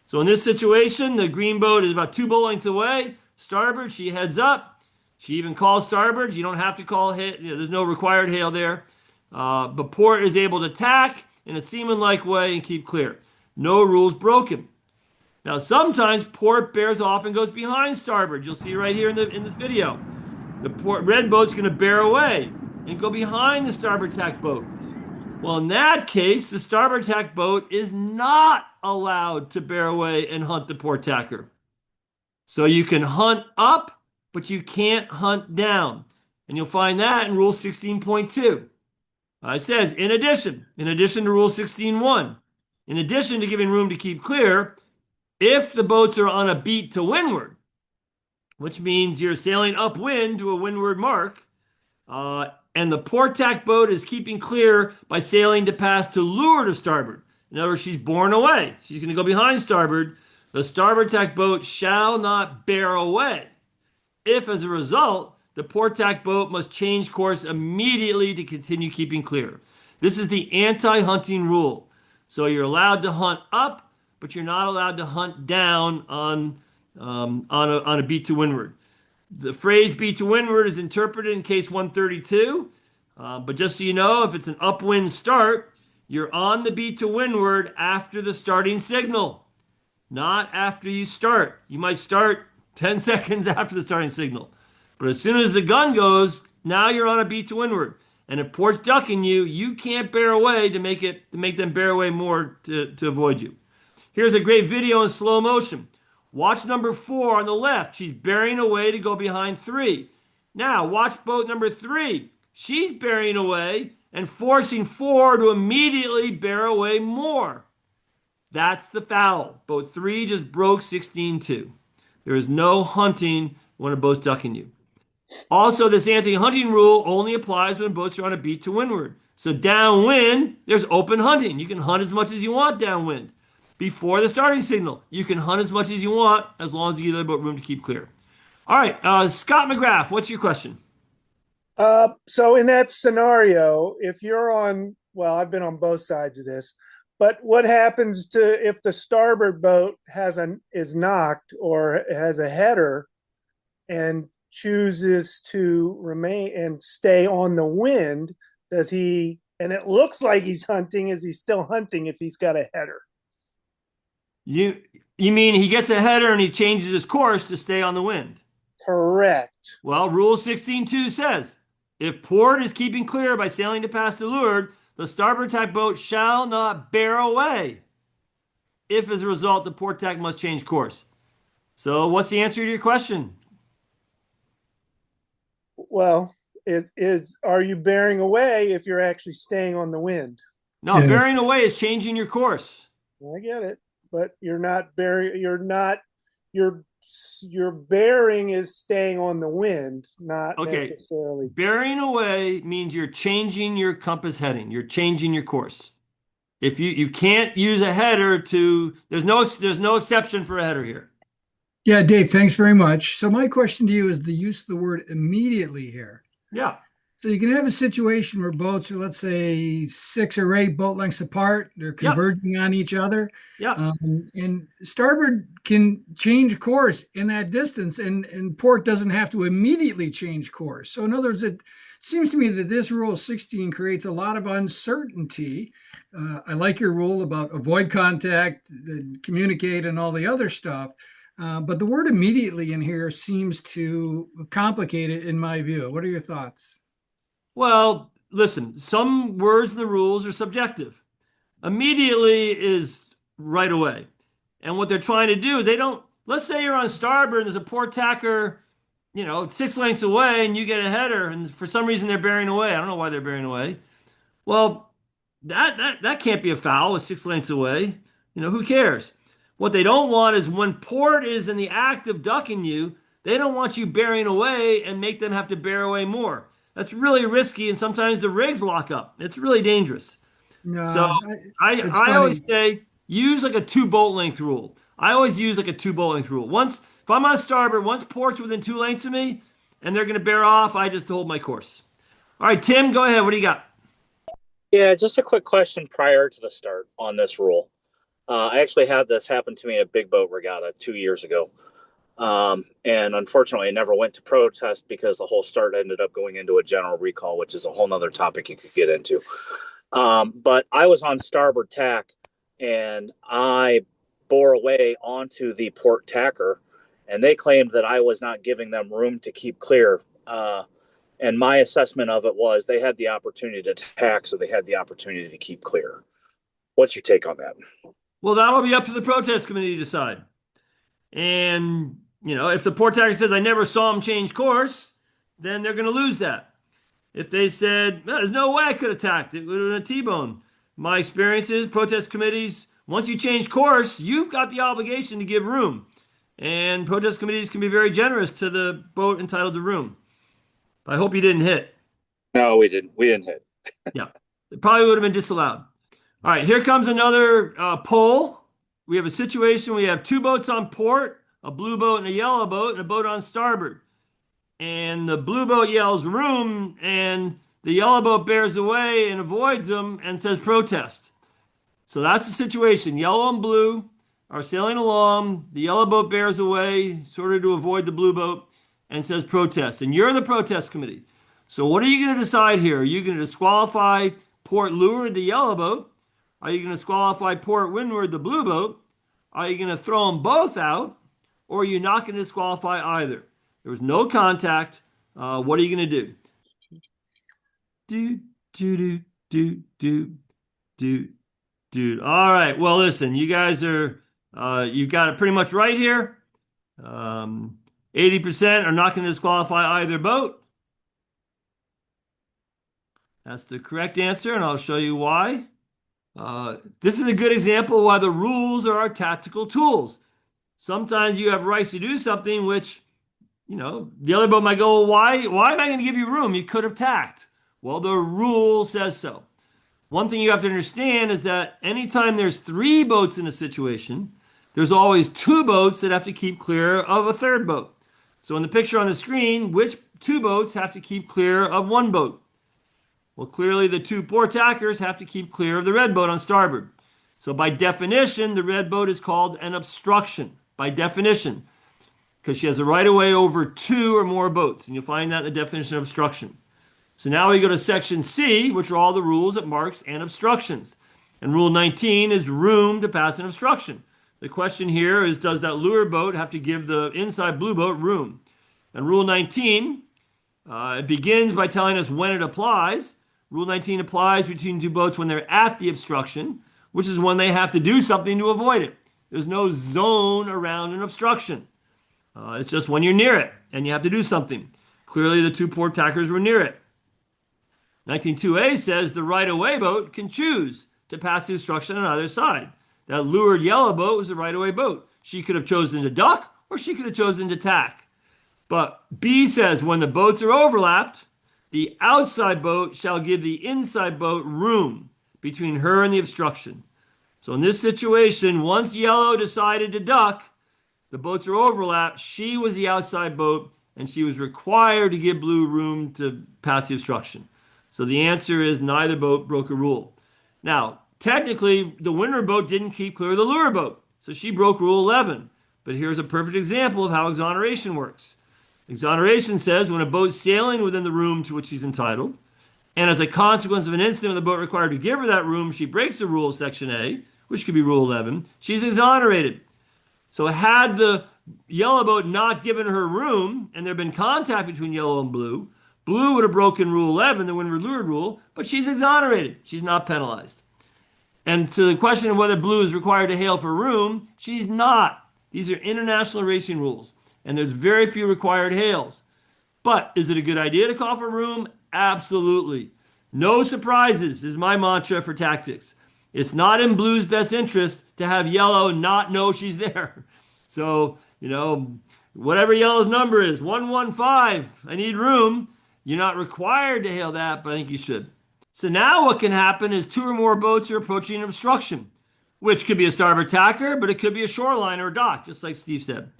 [SPEAKER 1] So in this situation, the green boat is about 2 boat lengths away. Starboard, she heads up. She even calls starboard. You don't have to call hail. There's no required hail there. But port is able to tack in a seaman-like way and keep clear. No rules broken. Now, sometimes port bears off and goes behind starboard. You'll see right here in this video. The red boat's going to bear away and go behind the starboard tack boat. Well, in that case, the starboard tack boat is not allowed to bear away and hunt the port tacker. So you can hunt up, but you can't hunt down. And you'll find that in Rule 16.2. It says, in addition to Rule 16.1, in addition to giving room to keep clear, if the boats are on a beat to windward, which means you're sailing upwind to a windward mark, and the port tack boat is keeping clear by sailing to pass to leeward of starboard. In other words, she's borne away. She's going to go behind starboard. The starboard tack boat shall not bear away. If, as a result, the port tack boat must change course immediately to continue keeping clear. This is the anti-hunting rule. So you're allowed to hunt up, but you're not allowed to hunt down on a beat to windward. The phrase beat to windward is interpreted in case 132, but just so you know, if it's an upwind start, you're on the beat to windward after the starting signal, not after you start. You might start 10 seconds after the starting signal, but as soon as the gun goes, now you're on a beat to windward. And if port's ducking you, you can't bear away to make them bear away more to avoid you. Here's a great video in slow motion. Watch number 4 on the left. She's bearing away to go behind 3. Now watch boat number 3. She's bearing away and forcing 4 to immediately bear away more. That's the foul. Boat 3 just broke 16-2. There is no hunting when a boat's ducking you. Also, this anti-hunting rule only applies when boats are on a beat to windward. So downwind, there's open hunting. You can hunt as much as you want downwind. Before the starting signal, you can hunt as much as you want as long as you give the boat room to keep clear. All right, Scott McGrath, what's your question?
[SPEAKER 14] So in that scenario, if you're on, well, I've been on both sides of this, but what happens to if the starboard boat is knocked or has a header and chooses to remain and stay on the wind? Does he? And it looks like he's hunting. Is he still hunting if he's got a header?
[SPEAKER 1] You mean he gets a header and he changes his course to stay on the wind?
[SPEAKER 14] Correct.
[SPEAKER 1] Well, Rule 16.2 says, if port is keeping clear by sailing to pass the leeward, the starboard tack boat shall not bear away. If as a result, the port tack must change course. So what's the answer to your question?
[SPEAKER 14] Well, are you bearing away if you're actually staying on the wind?
[SPEAKER 1] No, yes. Bearing away is changing your course.
[SPEAKER 14] I get it, but your bearing is staying on the wind, not necessarily.
[SPEAKER 1] Bearing away means you're changing your compass heading. You're changing your course. If you can't use a header there's no exception for a header here.
[SPEAKER 15] Yeah, Dave, thanks very much. So my question to you is the use of the word immediately here.
[SPEAKER 1] Yeah.
[SPEAKER 15] So you can have a situation where boats are, let's say, 6 or 8 boat lengths apart. They're converging on each other.
[SPEAKER 1] Yeah.
[SPEAKER 15] And starboard can change course in that distance, and port doesn't have to immediately change course. So in other words, it seems to me that this Rule 16 creates a lot of uncertainty. I like your rule about avoid contact, communicate, and all the other stuff. But the word immediately in here seems to complicate it in my view. What are your thoughts?
[SPEAKER 1] Well, listen, some words in the rules are subjective. Immediately is right away. And what they're trying to do is let's say you're on starboard and there's a port tacker, 6 lengths away and you get a header and for some reason they're bearing away. I don't know why they're bearing away. Well, that can't be a foul with 6 lengths away. Who cares? What they don't want is when port is in the act of ducking you, they don't want you bearing away and make them have to bear away more. That's really risky, and sometimes the rigs lock up. It's really dangerous.
[SPEAKER 15] No,
[SPEAKER 1] so I always say use like a 2 boat length rule. I always use like a 2 boat length rule. If I'm on starboard, once port's within 2 lengths of me and they're going to bear off, I just hold my course. All right, Tim, go ahead. What do you got?
[SPEAKER 5] Yeah, just a quick question prior to the start on this rule. I actually had this happen to me at a big boat regatta 2 years ago. And unfortunately, I never went to protest because the whole start ended up going into a general recall, which is a whole nother topic you could get into. But I was on starboard tack and I bore away onto the port tacker, and they claimed that I was not giving them room to keep clear. And my assessment of it was they had the opportunity to tack, so they had the opportunity to keep clear. What's your take on that?
[SPEAKER 1] Well, that'll be up to the protest committee to decide. And, if the port tacker says, I never saw him change course, then they're going to lose that. If they said, there's no way I could have tacked it, it would have been a T-bone. My experience is protest committees, once you change course, you've got the obligation to give room. And protest committees can be very generous to the boat entitled to room. I hope you didn't hit.
[SPEAKER 5] No, we didn't. We didn't hit.
[SPEAKER 1] Yeah. It probably would have been disallowed. All right, here comes another poll. We have a situation. We have 2 boats on port, a blue boat and a yellow boat, and a boat on starboard. And the blue boat yells room, and the yellow boat bears away and avoids them and says protest. So that's the situation. Yellow and blue are sailing along. The yellow boat bears away, sort of to avoid the blue boat, and says protest. And you're the protest committee. So what are you going to decide here? Are you going to disqualify port leeward, the yellow boat? Are you going to disqualify port windward, the blue boat? Are you going to throw them both out? Or are you not going to disqualify either? There was no contact. What are you going to do? Do. All right. Well, listen, you guys are, you've got it pretty much right here. 80% are not going to disqualify either boat. That's the correct answer, and I'll show you why. This is a good example of why the rules are our tactical tools. Sometimes you have rights to do something which, the other boat might go, well, why am I going to give you room? You could have tacked. Well, the rule says so. One thing you have to understand is that anytime there's 3 boats in a situation, there's always 2 boats that have to keep clear of a third boat. So in the picture on the screen, which 2 boats have to keep clear of 1 boat? Well, clearly the 2 port tackers have to keep clear of the red boat on starboard. So by definition, the red boat is called an obstruction, by definition, because she has a right of way over 2 or more boats. And you'll find that in the definition of obstruction. So now we go to section C, which are all the rules that marks and obstructions. And rule 19 is room to pass an obstruction. The question here is, does that lure boat have to give the inside blue boat room? And rule 19, it begins by telling us when it applies. Rule 19 applies between 2 boats when they're at the obstruction, which is when they have to do something to avoid it. There's no zone around an obstruction. It's just when you're near it and you have to do something. Clearly the 2 port tackers were near it. 19.2a says the right-of-way boat can choose to pass the obstruction on either side. That lured yellow boat was the right-of-way boat. She could have chosen to duck or she could have chosen to tack. But B says when the boats are overlapped, the outside boat shall give the inside boat room between her and the obstruction. So in this situation, once yellow decided to duck, the boats are overlapped. She was the outside boat and she was required to give blue room to pass the obstruction. So the answer is neither boat broke a rule. Now, technically, the windward boat didn't keep clear of the lure boat, so she broke rule 11. But here's a perfect example of how exoneration works. Exoneration says when a boat's sailing within the room to which she's entitled, and as a consequence of an incident of the boat required to give her that room, she breaks the rule of section A, which could be rule 11, she's exonerated. So had the yellow boat not given her room, and there had been contact between yellow and blue, blue would have broken rule 11, the windward leeward rule, but she's exonerated. She's not penalized. And to the question of whether blue is required to hail for room, she's not. These are international racing rules, and there's very few required hails. But is it a good idea to call for room? Absolutely. No surprises is my mantra for tactics. It's not in blue's best interest to have yellow not know she's there. So, whatever yellow's number is, 115, I need room. You're not required to hail that, but I think you should. So now what can happen is 2 or more boats are approaching an obstruction, which could be a starboard tacker, but it could be a shoreline or a dock, just like Steve said.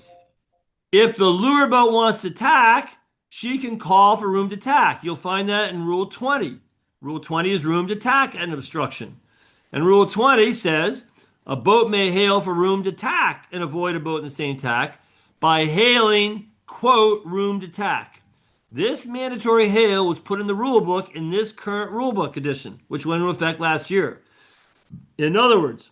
[SPEAKER 1] If the lure boat wants to tack, she can call for room to tack. You'll find that in Rule 20. Rule 20 is room to tack at an obstruction. And Rule 20 says a boat may hail for room to tack and avoid a boat in the same tack by hailing, quote, room to tack. This mandatory hail was put in the rule book in this current rule book edition, which went into effect last year. In other words,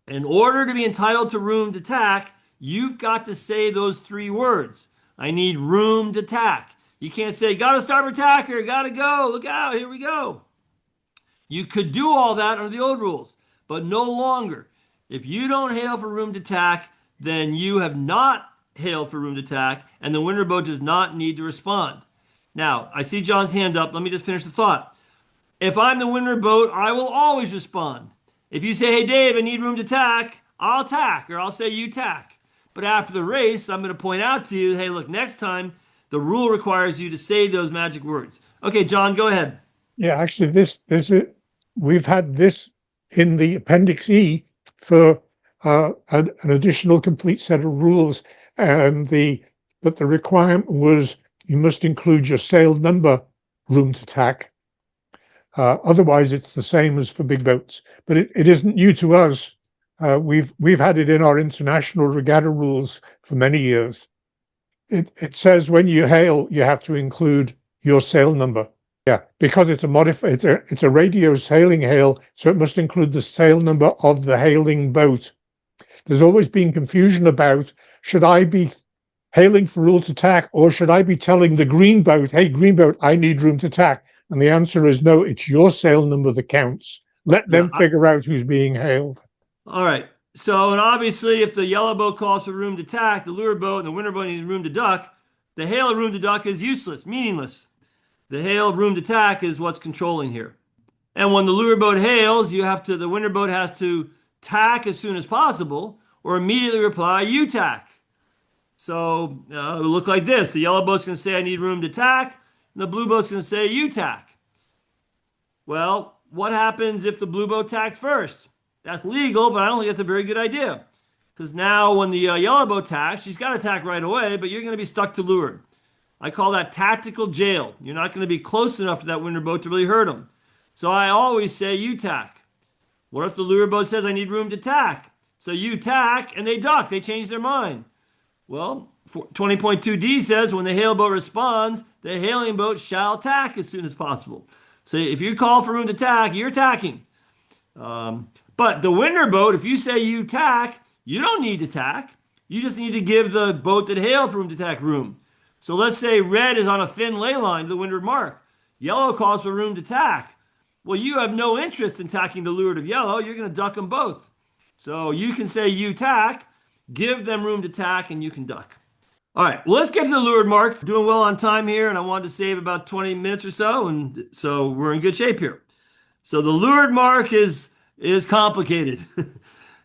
[SPEAKER 1] in order to be entitled to room to tack, you've got to say those 3 words. I need room to tack. You can't say, got a starboard tacker, got to go, look out, here we go. You could do all that under the old rules, but no longer. If you don't hail for room to tack, then you have not hailed for room to tack, and the windward boat does not need to respond. Now, I see John's hand up. Let me just finish the thought. If I'm the windward boat, I will always respond. If you say, hey, Dave, I need room to tack, I'll tack, or I'll say you tack. But after the race, I'm going to point out to you, hey, look, next time, the rule requires you to say those magic words. Okay, John, go ahead.
[SPEAKER 8] Yeah, actually, we've had this in the Appendix E for an additional complete set of rules, but the requirement was you must include your sail number room to tack. Otherwise, it's the same as for big boats. But it isn't new to us. We've had it in our international regatta rules for many years. It says when you hail, you have to include your sail number. Yeah, because it's a radio sailing hail, so it must include the sail number of the hailing boat. There's always been confusion about, should I be hailing for rule to tack, or should I be telling the green boat, hey, green boat, I need room to tack? And the answer is no, it's your sail number that counts. Let them figure out who's being hailed.
[SPEAKER 1] All right. So, and obviously, if the yellow boat calls for room to tack, the lure boat and the winter boat needs room to duck, the hail of room to duck is useless, meaningless. The hail of room to tack is what's controlling here. And when the lure boat hails, the winter boat has to tack as soon as possible or immediately reply, you tack. So it will look like this. The yellow boat's going to say, I need room to tack. And the blue boat's going to say, you tack. Well, what happens if the blue boat tacks first? That's legal, but I don't think that's a very good idea. Because now when the yellow boat tacks, she's got to tack right away, but you're going to be stuck to leeward. I call that tactical jail. You're not going to be close enough to that winter boat to really hurt them. So I always say you tack. What if the lure boat says I need room to tack? So you tack and they duck. They change their mind. Well, 20.2D says when the hail boat responds, the hailing boat shall tack as soon as possible. So if you call for room to tack, you're tacking. But the winter boat, if you say you tack, you don't need to tack. You just need to give the boat that hailed for room to tack room. So let's say red is on a thin ley line to the windward mark. Yellow calls for room to tack. Well, you have no interest in tacking the leeward of yellow. You're going to duck them both. So you can say you tack, give them room to tack, and you can duck. All right, well, let's get to the leeward mark. Doing well on time here, and I wanted to save about 20 minutes or so, and so we're in good shape here. So the leeward mark is complicated,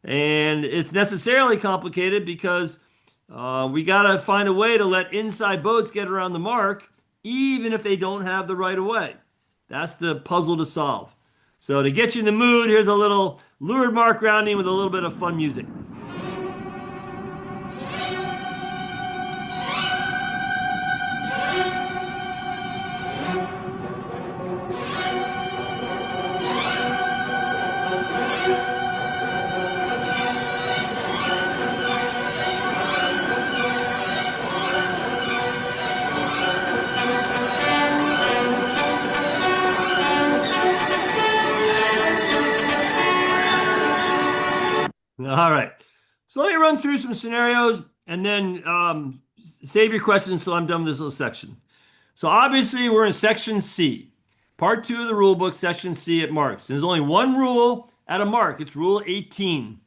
[SPEAKER 1] and it's necessarily complicated because we got to find a way to let inside boats get around the mark, even if they don't have the right of way. That's the puzzle to solve. So to get you in the mood, here's a little leeward mark rounding with a little bit of fun music. All right. So let me run through some scenarios and then save your questions until I'm done with this little section. So obviously we're in section C, part 2 of the rule book, section C at marks. There's only one rule at a mark. It's rule 18.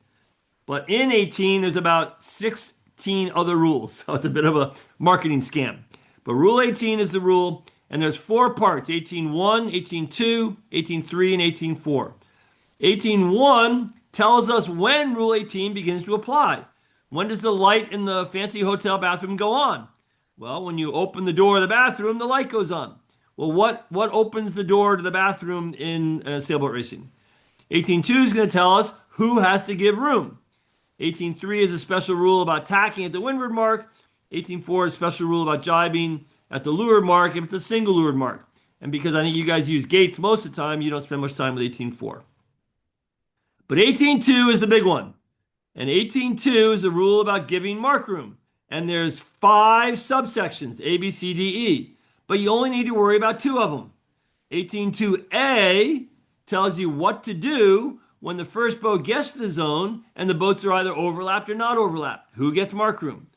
[SPEAKER 1] But in 18, there's about 16 other rules. So it's a bit of a marketing scam. But rule 18 is the rule, and there's 4 parts, 18.1, 18.2, 18.3, and 18.4. 18.1 tells us when Rule 18 begins to apply. When does the light in the fancy hotel bathroom go on? Well, when you open the door of the bathroom, the light goes on. Well, what opens the door to the bathroom in sailboat racing? 18.2 is going to tell us who has to give room. 18.3 is a special rule about tacking at the windward mark. 18.4 is a special rule about jibing at the leeward mark if it's a single leeward mark. And because I think you guys use gates most of the time, you don't spend much time with 18.4. But 18.2 is the big one. And 18.2 is a rule about giving mark room. And there's 5 subsections, A, B, C, D, E. But you only need to worry about 2 of them. 18.2A tells you what to do when the first boat gets to the zone and the boats are either overlapped or not overlapped. Who gets mark room?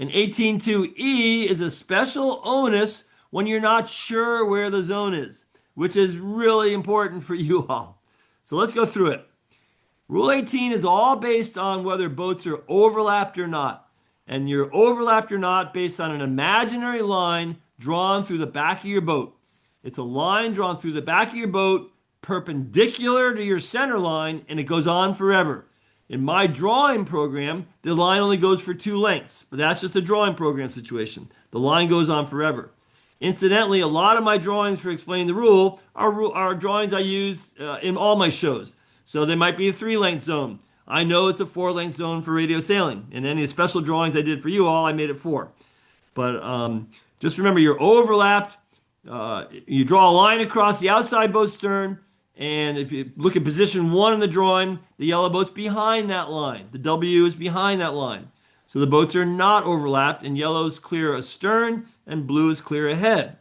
[SPEAKER 1] And 18.2E is a special onus when you're not sure where the zone is, which is really important for you all. So let's go through it. Rule 18 is all based on whether boats are overlapped or not. And you're overlapped or not based on an imaginary line drawn through the back of your boat. It's a line drawn through the back of your boat perpendicular to your center line, and it goes on forever. In my drawing program, the line only goes for 2 lengths, but that's just a drawing program situation. The line goes on forever. Incidentally, a lot of my drawings for explaining the rule are drawings I use in all my shows. So there might be a 3-length zone. I know it's a 4-length zone for radio sailing. And any special drawings I did for you all, I made it 4. But just remember, you're overlapped You draw a line across the outside boat stern, and if you look at position 1 in the drawing, the yellow boat's behind that line. The W is behind that line. So the boats are not overlapped, and yellow is clear astern, and blue is clear ahead.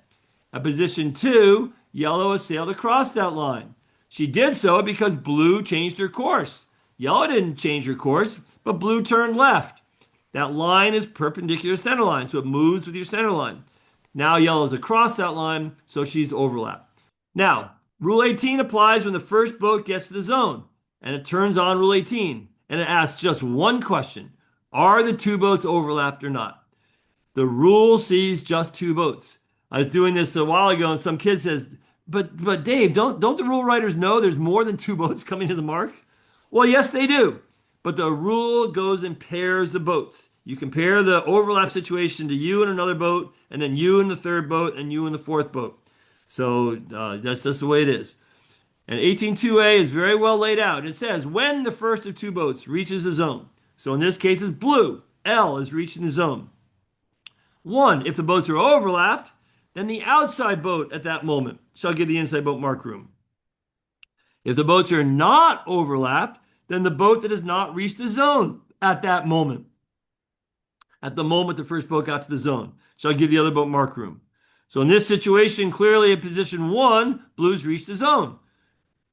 [SPEAKER 1] At position 2, yellow has sailed across that line. She did so because blue changed her course. Yellow didn't change her course, but blue turned left. That line is perpendicular center line, so it moves with your center line. Now yellow's across that line, so she's overlapped. Now, Rule 18 applies when the first boat gets to the zone, and it turns on Rule 18, and it asks just one question. Are the two boats overlapped or not? The rule sees just two boats. I was doing this a while ago, and some kid says, but Dave, don't the rule writers know there's more than two boats coming to the mark? Well, yes, they do. But the rule goes in pairs of boats. You compare the overlap situation to you and another boat, and then you and the third boat, and you and the fourth boat. So that's just the way it is. And 18.2a is very well laid out. It says when the first of two boats reaches the zone. So in this case, it's blue. L is reaching the zone. 1, if the boats are overlapped, then the outside boat at that moment shall give the inside boat mark room. If the boats are not overlapped, then the boat that has not reached the zone at that moment, at the moment the first boat got to the zone, shall give the other boat mark room. So in this situation, clearly at position 1, blue's reached the zone.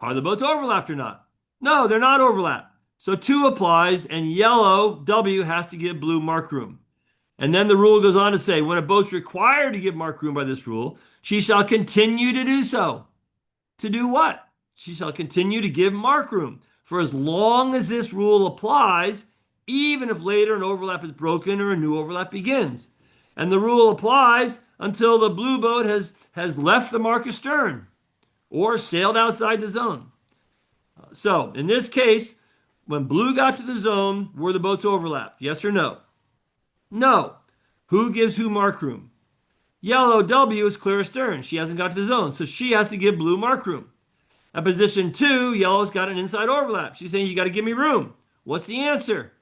[SPEAKER 1] Are the boats overlapped or not? No, they're not overlapped. So 2 applies, and yellow, W, has to give blue mark room. And then the rule goes on to say, when a boat's required to give mark room by this rule, she shall continue to do so. To do what? She shall continue to give mark room for as long as this rule applies, even if later an overlap is broken or a new overlap begins. And the rule applies until the blue boat has left the mark astern or sailed outside the zone. So in this case, when blue got to the zone, were the boats overlapped? Yes or no? No. Who gives who mark room? Yellow W is clear astern. She hasn't got to the zone, so she has to give blue mark room. At position 2, yellow's got an inside overlap. She's saying, you got to give me room. What's the answer?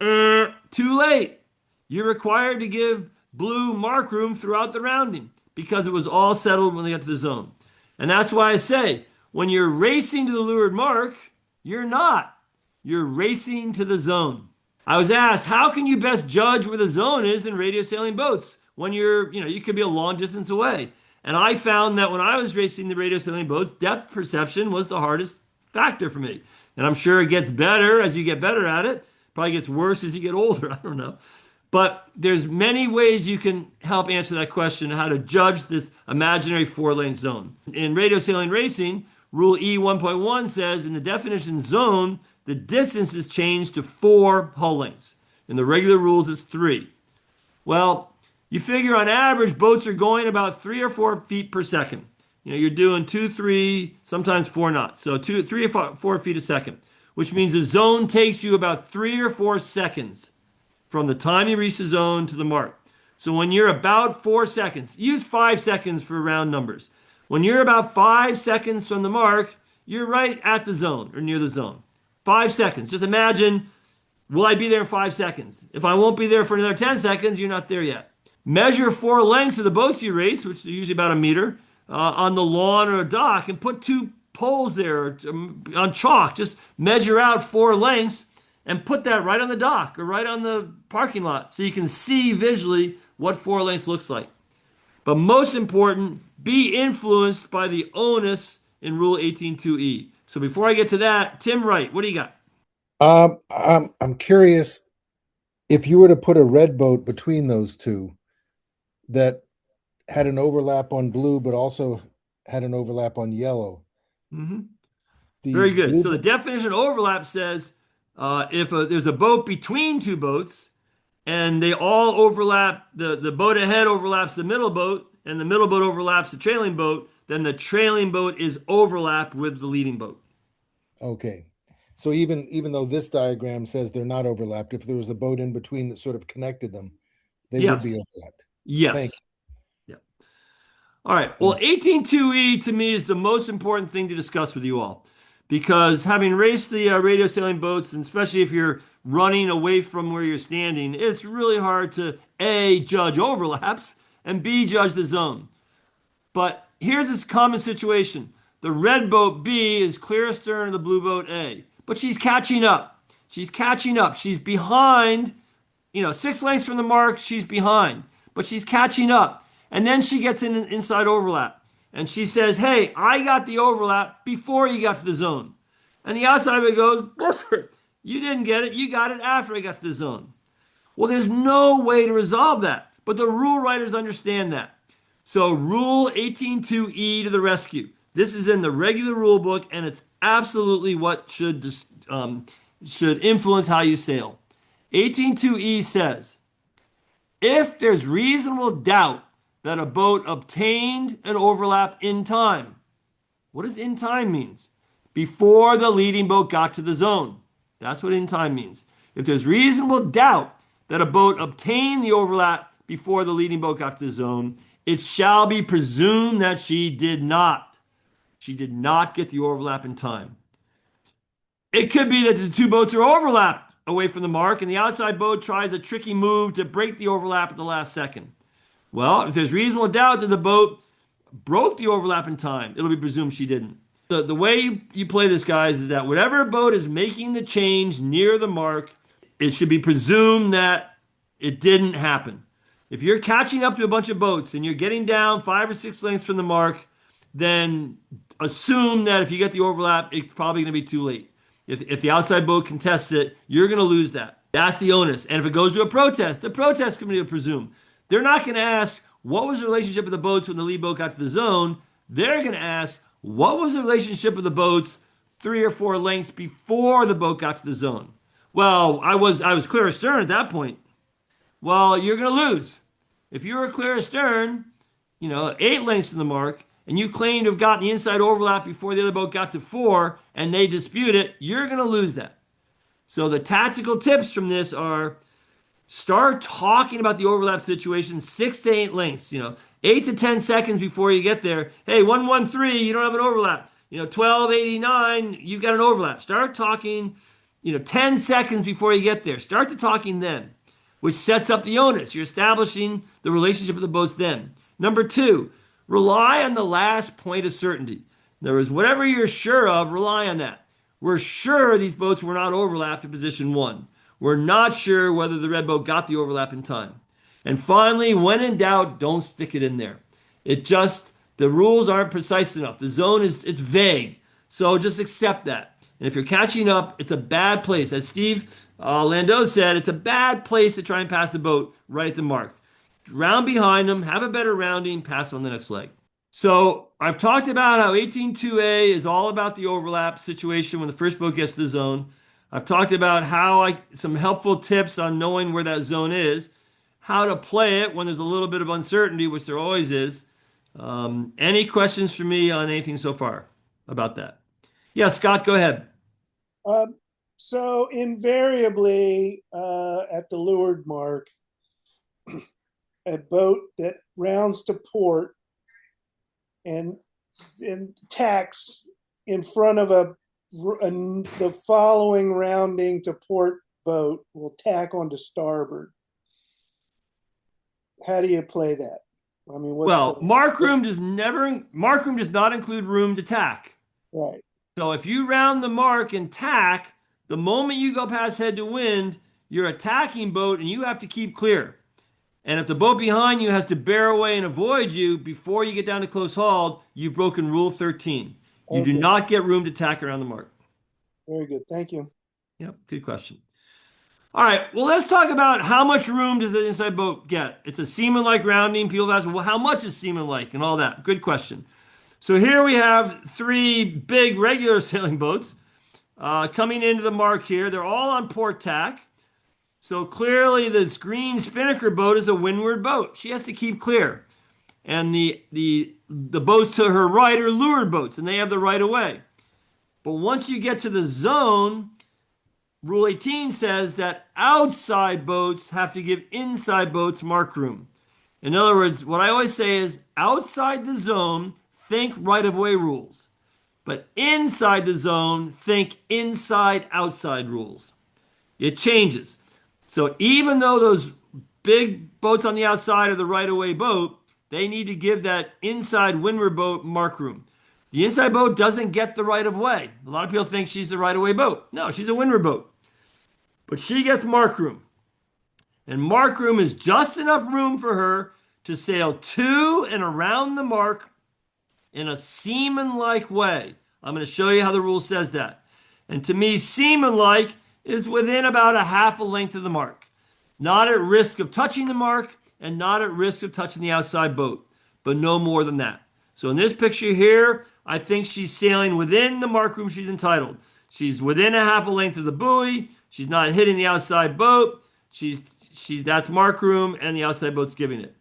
[SPEAKER 1] Too late. You're required to give blue mark room throughout the rounding because it was all settled when they got to the zone. And that's why I say, when you're racing to the leeward mark, you're not. You're racing to the zone. I was asked, how can you best judge where the zone is in radio sailing boats when you could be a long distance away? And I found that when I was racing the radio sailing boats, depth perception was the hardest factor for me. And I'm sure it gets better as you get better at it. Probably gets worse as you get older. I don't know. But there's many ways you can help answer that question, how to judge this imaginary 4-lane zone. In radio sailing racing, Rule E 1.1 says in the definition zone, the distance is changed to 4 hull lengths. In the regular rules, it's 3. Well, you figure on average, boats are going about 3 or 4 feet per second. You're doing 2, 3, sometimes 4 knots. So 3 or 4 feet a second, which means the zone takes you about 3 or 4 seconds from the time you reach the zone to the mark. So when you're about 4 seconds, use 5 seconds for round numbers. When you're about 5 seconds from the mark, you're right at the zone or near the zone. 5 seconds. Just imagine, will I be there in 5 seconds? If I won't be there for another 10 seconds, you're not there yet. Measure 4 lengths of the boats you race, which are usually about a meter, on the lawn or a dock, and put 2 poles there on chalk. Just measure out 4 lengths and put that right on the dock or right on the parking lot so you can see visually what 4 lengths looks like. But most important, be influenced by the onus in Rule 18.2e. So before I get to that, Tim Wright, what do you got?
[SPEAKER 16] I'm curious if you were to put a red boat between those two that had an overlap on blue, but also had an overlap on yellow.
[SPEAKER 1] Mm-hmm. Very good. So the definition of overlap says if there's a boat between two boats and they all overlap, the boat ahead overlaps the middle boat and the middle boat overlaps the trailing boat, then the trailing boat is overlapped with the leading boat.
[SPEAKER 16] Okay. So even though this diagram says they're not overlapped, if there was a boat in between that sort of connected them, they would be overlapped.
[SPEAKER 1] Yes.
[SPEAKER 16] Thank you.
[SPEAKER 1] Yeah. All right. Well, 18.2e to me is the most important thing to discuss with you all, because having raced the radio sailing boats, and especially if you're running away from where you're standing, it's really hard to A, judge overlaps, and B, judge the zone. But here's this common situation. The red boat B is clear astern of the blue boat A, but she's catching up. She's catching up. She's behind, 6 lengths from the mark, she's behind, but she's catching up. And then she gets in an inside overlap. And she says, hey, I got the overlap before you got to the zone. And the outside boat goes, you didn't get it. You got it after I got to the zone. Well, there's no way to resolve that. But the rule writers understand that. So rule 18.2E to the rescue. This is in the regular rule book, and it's absolutely what should influence how you sail. 18.2E says, if there's reasonable doubt that a boat obtained an overlap in time. What does in time means? Before the leading boat got to the zone. That's what in time means. If there's reasonable doubt that a boat obtained the overlap before the leading boat got to the zone, it shall be presumed that she did not. She did not get the overlap in time. It could be that the two boats are overlapped away from the mark, and the outside boat tries a tricky move to break the overlap at the last second. Well, if there's reasonable doubt that the boat broke the overlap in time, it'll be presumed she didn't. The way you play this, guys, is that whatever boat is making the change near the mark, it should be presumed that it didn't happen. If you're catching up to a bunch of boats and you're getting down 5 or 6 lengths from the mark, then assume that if you get the overlap, it's probably going to be too late. If the outside boat contests it, you're going to lose that. That's the onus. And if it goes to a protest, the protest committee will presume. They're not going to ask, what was the relationship of the boats when the lead boat got to the zone? They're going to ask, what was the relationship of the boats 3 or 4 lengths before the boat got to the zone? Well, I was clear astern at that point. Well, you're going to lose. If you were clear astern, 8 lengths from the mark, and you claim to have gotten the inside overlap before the other boat got to 4, and they dispute it, you're going to lose that. So the tactical tips from this are start talking about the overlap situation 6 to 8 lengths, 8 to 10 seconds before you get there. Hey, 113, you don't have an overlap. 1289, you've got an overlap. Start talking, 10 seconds before you get there. Start the talking then, which sets up the onus. You're establishing the relationship of the boats then. Number 2, rely on the last point of certainty. In other words, whatever you're sure of, rely on that. We're sure these boats were not overlapped in position 1. We're not sure whether the red boat got the overlap in time. And finally, when in doubt, don't stick it in there. The rules aren't precise enough. The zone it's vague. So just accept that. And if you're catching up, it's a bad place. As Steve Landau said, it's a bad place to try and pass a boat right at the mark. Round behind them, have a better rounding, pass on the next leg. So I've talked about how 18.2A is all about the overlap situation when the first boat gets to the zone. I've talked about some helpful tips on knowing where that zone is, how to play it when there's a little bit of uncertainty, which there always is. Any questions for me on anything so far about that? Yeah, Scott, go ahead.
[SPEAKER 14] So invariably at the leeward mark, a boat that rounds to port and tacks in front of the following rounding to port boat will tack onto starboard. How do you play that? I mean,
[SPEAKER 1] mark room does not include room to tack.
[SPEAKER 14] Right.
[SPEAKER 1] So if you round the mark and tack, the moment you go past head to wind, you're a tacking boat and you have to keep clear. And if the boat behind you has to bear away and avoid you before you get down to close hauled, you've broken Rule 13. You do not get room to tack around the mark.
[SPEAKER 14] Very good. Thank you.
[SPEAKER 1] Yep, good question. All right, well, let's talk about how much room does the inside boat get? It's a seaman-like rounding. People ask, well, how much is seaman-like and all that? Good question. So here we have 3 big regular sailing boats coming into the mark here. They're all on port tack. So clearly this green spinnaker boat is a windward boat. She has to keep clear. And the boats to her right are leeward boats, and they have the right of way. But once you get to the zone, Rule 18 says that outside boats have to give inside boats mark room. In other words, what I always say is outside the zone, think right-of-way rules. But inside the zone, think inside-outside rules. It changes. So even though those big boats on the outside are the right-of-way boat, they need to give that inside windward boat mark room. The inside boat doesn't get the right of way. A lot of people think she's the right of way boat. No, she's a windward boat. But she gets mark room. And mark room is just enough room for her to sail to and around the mark in a seaman-like way. I'm going to show you how the rule says that. And to me, seaman-like is within about a half a length of the mark. Not at risk of touching the mark and not at risk of touching the outside boat, but no more than that. So in this picture here, I think she's sailing within the mark room she's entitled. She's within a half a length of the buoy. She's not hitting the outside boat. That's mark room, and the outside boat's giving it.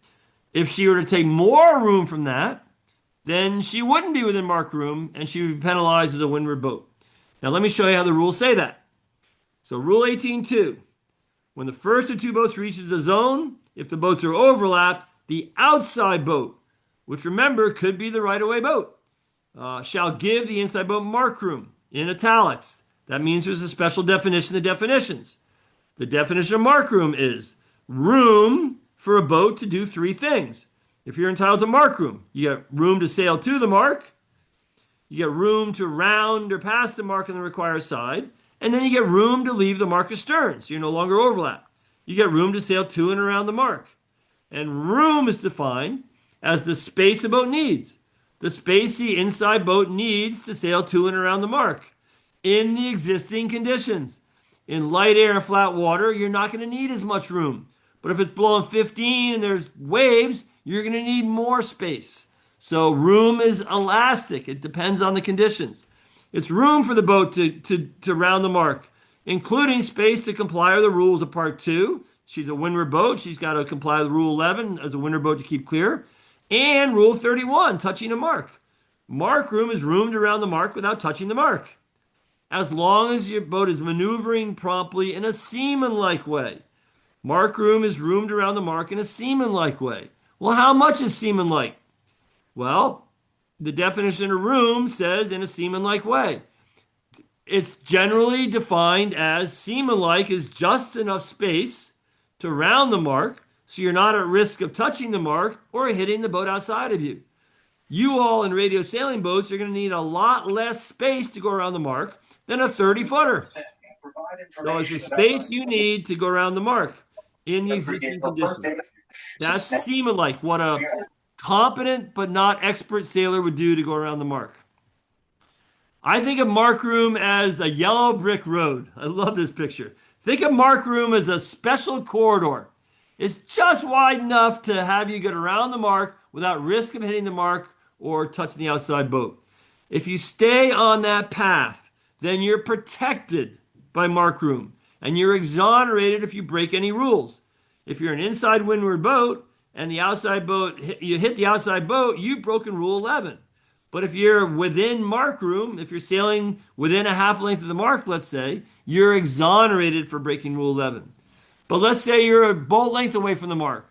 [SPEAKER 1] If she were to take more room from that, then she wouldn't be within mark room, and she would be penalized as a windward boat. Now let me show you how the rules say that. So Rule 18.2, when the first of two boats reaches the zone, if the boats are overlapped, the outside boat, which remember could be the right-of-way boat, shall give the inside boat mark room in italics. That means there's a special definition of definitions. The definition of mark room is room for a boat to do three things. If you're entitled to mark room, you get room to sail to the mark, you get room to round or pass the mark on the required side, and then you get room to leave the mark astern, so you're no longer overlapped. You get room to sail to and around the mark. And room is defined as the space a boat needs. The space the inside boat needs to sail to and around the mark in the existing conditions. In light air and flat water, you're not going to need as much room. But if it's blowing 15 and there's waves, you're going to need more space. So room is elastic. It depends on the conditions. It's room for the boat to round the mark, including space to comply with the rules of Part 2. She's a windward boat. She's got to comply with Rule 11 as a windward boat to keep clear. And Rule 31, touching a mark. Mark room is room to round the mark without touching the mark, as long as your boat is maneuvering promptly in a seaman-like way. Mark room is room to round the mark in a seaman-like way. Well, how much is seaman-like? Well, the definition of room says in a seaman-like way. It's generally defined as seaman-like is just enough space to round the mark so you're not at risk of touching the mark or hitting the boat outside of you. You all in radio sailing boats are going to need a lot less space to go around the mark than a 30-footer. So it's the space you need to go around the mark in the existing conditions. That's seaman-like, what a competent but not expert sailor would do to go around the mark. I think of mark room as the yellow brick road. I love this picture. Think of mark room as a special corridor. It's just wide enough to have you get around the mark without risk of hitting the mark or touching the outside boat. If you stay on that path, then you're protected by mark room, and you're exonerated if you break any rules. If you're an inside windward boat and the outside boat, you hit the outside boat, you've broken Rule 11. But if you're within mark room, if you're sailing within a half length of the mark, let's say, you're exonerated for breaking Rule 11. But let's say you're a boat length away from the mark.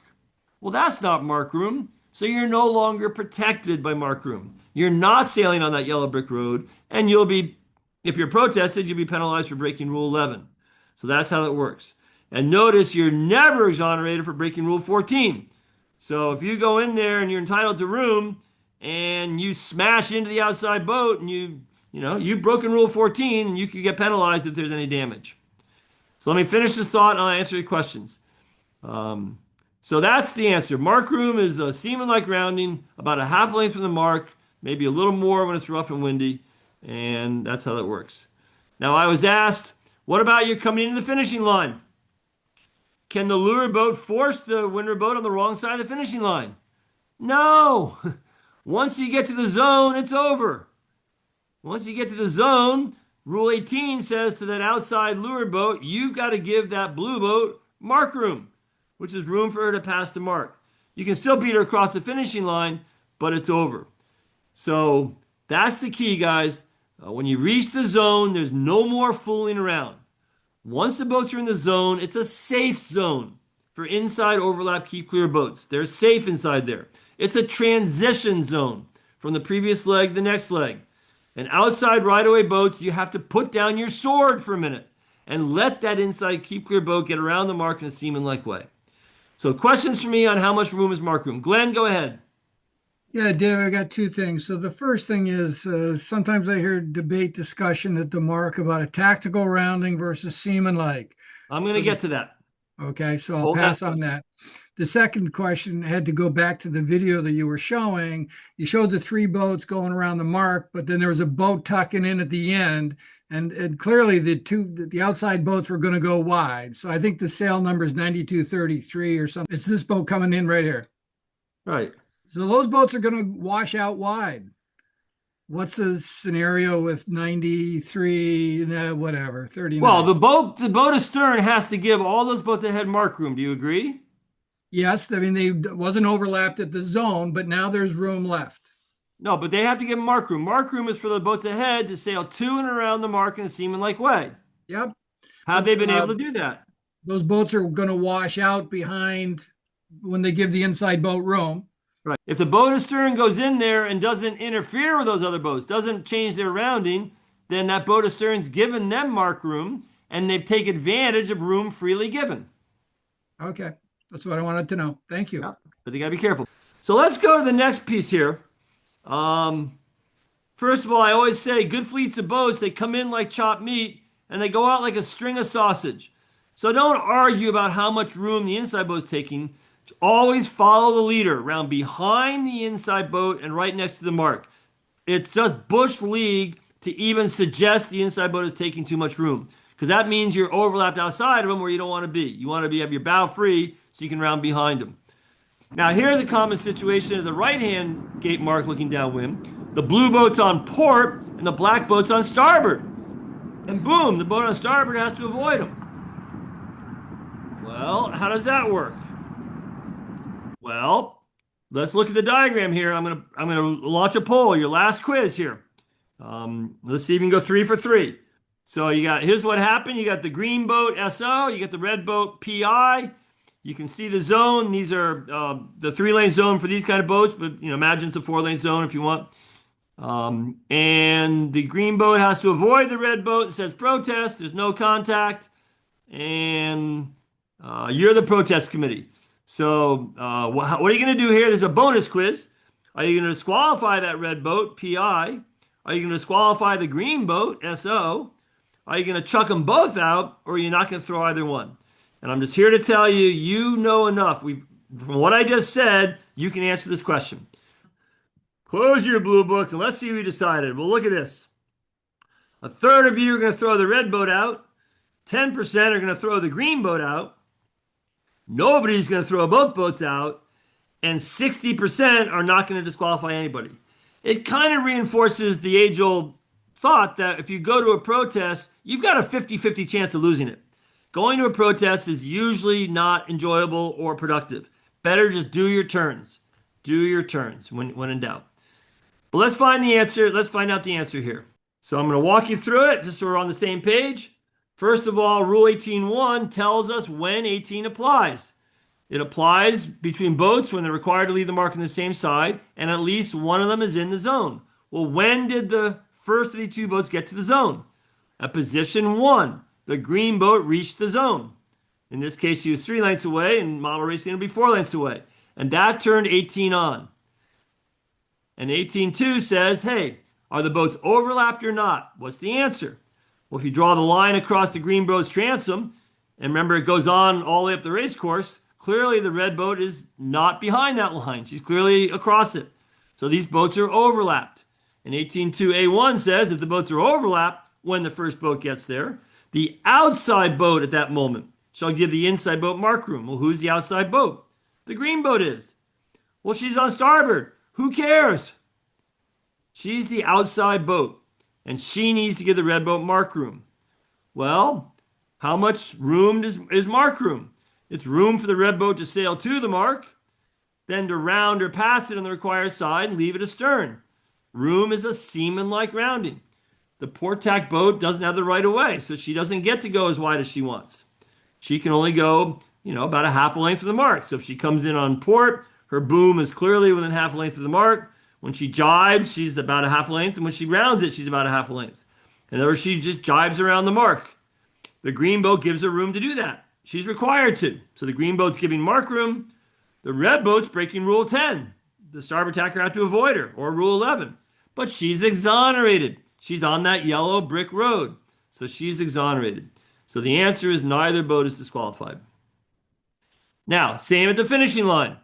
[SPEAKER 1] Well, that's not mark room, so you're no longer protected by mark room. You're not sailing on that yellow brick road, and you'll be, if you're protested, you'll be penalized for breaking Rule 11. So that's how it works. And notice you're never exonerated for breaking Rule 14. So if you go in there and you're entitled to room and you smash into the outside boat and you've broken Rule 14, and you could get penalized if there's any damage. So let me finish this thought and I'll answer your questions. So that's the answer. Mark room is a seaman-like rounding, about a half length from the mark, maybe a little more when it's rough and windy, and that's how that works. Now I was asked, what about you coming into the finishing line? Can the lure boat force the windward boat on the wrong side of the finishing line? No. Once you get to the zone, it's over. Once you get to the zone, Rule 18 says to that outside lure boat, you've got to give that blue boat mark room, which is room for her to pass the mark. You can still beat her across the finishing line, but it's over. So that's the key, guys. When you reach the zone, there's no more fooling around. Once the boats are in the zone, it's a safe zone for inside overlap keep clear boats. They're safe inside there. It's a transition zone from the previous leg to the next leg. And outside right-of-way boats, you have to put down your sword for a minute and let that inside keep clear boat get around the mark in a seaman-like way. So questions for me on how much room is mark room? Glenn, go ahead.
[SPEAKER 15] Yeah, Dave, I got two things. So the first thing is sometimes I hear debate discussion at the mark about a tactical rounding versus seaman-like.
[SPEAKER 1] I'm going to get to that.
[SPEAKER 15] Okay, so I'll
[SPEAKER 1] Hold
[SPEAKER 15] pass
[SPEAKER 1] that.
[SPEAKER 15] on that. The second question had to go back to the video that you were showing. You showed the three boats going around the mark, but then there was a boat tucking in at the end, and clearly the outside boats were going to go wide. So I think the sail number is 9233 or something. It's this boat coming in right here.
[SPEAKER 1] Right.
[SPEAKER 15] So those boats are going to wash out wide. What's the scenario with 93, whatever, 39?
[SPEAKER 1] Well, the boat astern has to give all those boats ahead mark room. Do you agree?
[SPEAKER 15] Yes, I mean, they wasn't overlapped at the zone, but now there's room left.
[SPEAKER 1] No, but they have to give mark room. Mark room is for the boats ahead to sail to and around the mark in a seaman-like way.
[SPEAKER 15] Yep.
[SPEAKER 1] How have they been able to do that?
[SPEAKER 15] Those boats are going to wash out behind when they give the inside boat room.
[SPEAKER 1] Right. If the boat astern goes in there and doesn't interfere with those other boats, doesn't change their rounding, then that boat astern's given them mark room, and they've taken advantage of room freely given.
[SPEAKER 15] Okay. That's what I wanted to know. Thank you.
[SPEAKER 1] Yeah, but they got to be careful. So let's go to the next piece here. First of all, I always say good fleets of boats, they come in like chopped meat and they go out like a string of sausage. So don't argue about how much room the inside boat's taking. Always follow the leader around behind the inside boat and right next to the mark. It's just bush league to even suggest the inside boat is taking too much room, because that means you're overlapped outside of them where you don't want to be. You want to have your bow free so you can round behind them. Now here's a common situation of the right-hand gate mark looking downwind. The blue boat's on port and the black boat's on starboard. And boom, the boat on starboard has to avoid them. Well, how does that work? Well, let's look at the diagram here. I'm gonna launch a poll. Your last quiz here. Let's see if you can go 3 for 3. So here's what happened. You got the green boat SO. You got the red boat PI. You can see the zone. These are the 3-lane zone for these kind of boats, but imagine it's a 4-lane zone if you want. And the green boat has to avoid the red boat. It says protest. There's no contact, and you're the protest committee. So what are you going to do here? There's a bonus quiz. Are you going to disqualify that red boat, PI? Are you going to disqualify the green boat, SO? Are you going to chuck them both out, or are you not going to throw either one? And I'm just here to tell you, you know enough. From what I just said, you can answer this question. Close your blue book, and let's see who decided. Well, look at this. A third of you are going to throw the red boat out. 10% are going to throw the green boat out. Nobody's going to throw both boats out, and 60% are not going to disqualify anybody. It kind of reinforces the age-old thought that if you go to a protest, you've got a 50-50 chance of losing it. Going to a protest is usually not enjoyable or productive. Better just do your turns. Do your turns when in doubt. But let's find the answer. Let's find out the answer here. So I'm going to walk you through it just so we're on the same page. First of all, Rule 18.1 tells us when 18 applies. It applies between boats when they're required to leave the mark on the same side, and at least one of them is in the zone. Well, when did the first of the two boats get to the zone? At position 1, the green boat reached the zone. In this case, he was 3 lengths away, and model racing will be 4 lengths away. And that turned 18 on. And 18.2 says, hey, are the boats overlapped or not? What's the answer? Well, if you draw the line across the green boat's transom, and remember it goes on all the way up the race course, clearly the red boat is not behind that line. She's clearly across it. So these boats are overlapped. And 18.2A1 says if the boats are overlapped when the first boat gets there, the outside boat at that moment shall give the inside boat mark room. Well, who's the outside boat? The green boat is. Well, she's on starboard. Who cares? She's the outside boat, and she needs to give the red boat mark room. Well, how much room is mark room? It's room for the red boat to sail to the mark, then to round or pass it on the required side and leave it astern. Room is a seaman-like rounding. The port tack boat doesn't have the right of way, so she doesn't get to go as wide as she wants. She can only go, about a half a length of the mark. So if she comes in on port, her boom is clearly within half a length of the mark. When she jibes, she's about a half a length, and when she rounds it, she's about a half a length. In other words, she just jibes around the mark. The green boat gives her room to do that. She's required to. So the green boat's giving mark room. The red boat's breaking Rule 10. the starboard tacker have to avoid her, or Rule 11. But she's exonerated. She's on that yellow brick road. So she's exonerated. So the answer is neither boat is disqualified. Now, same at the finishing line.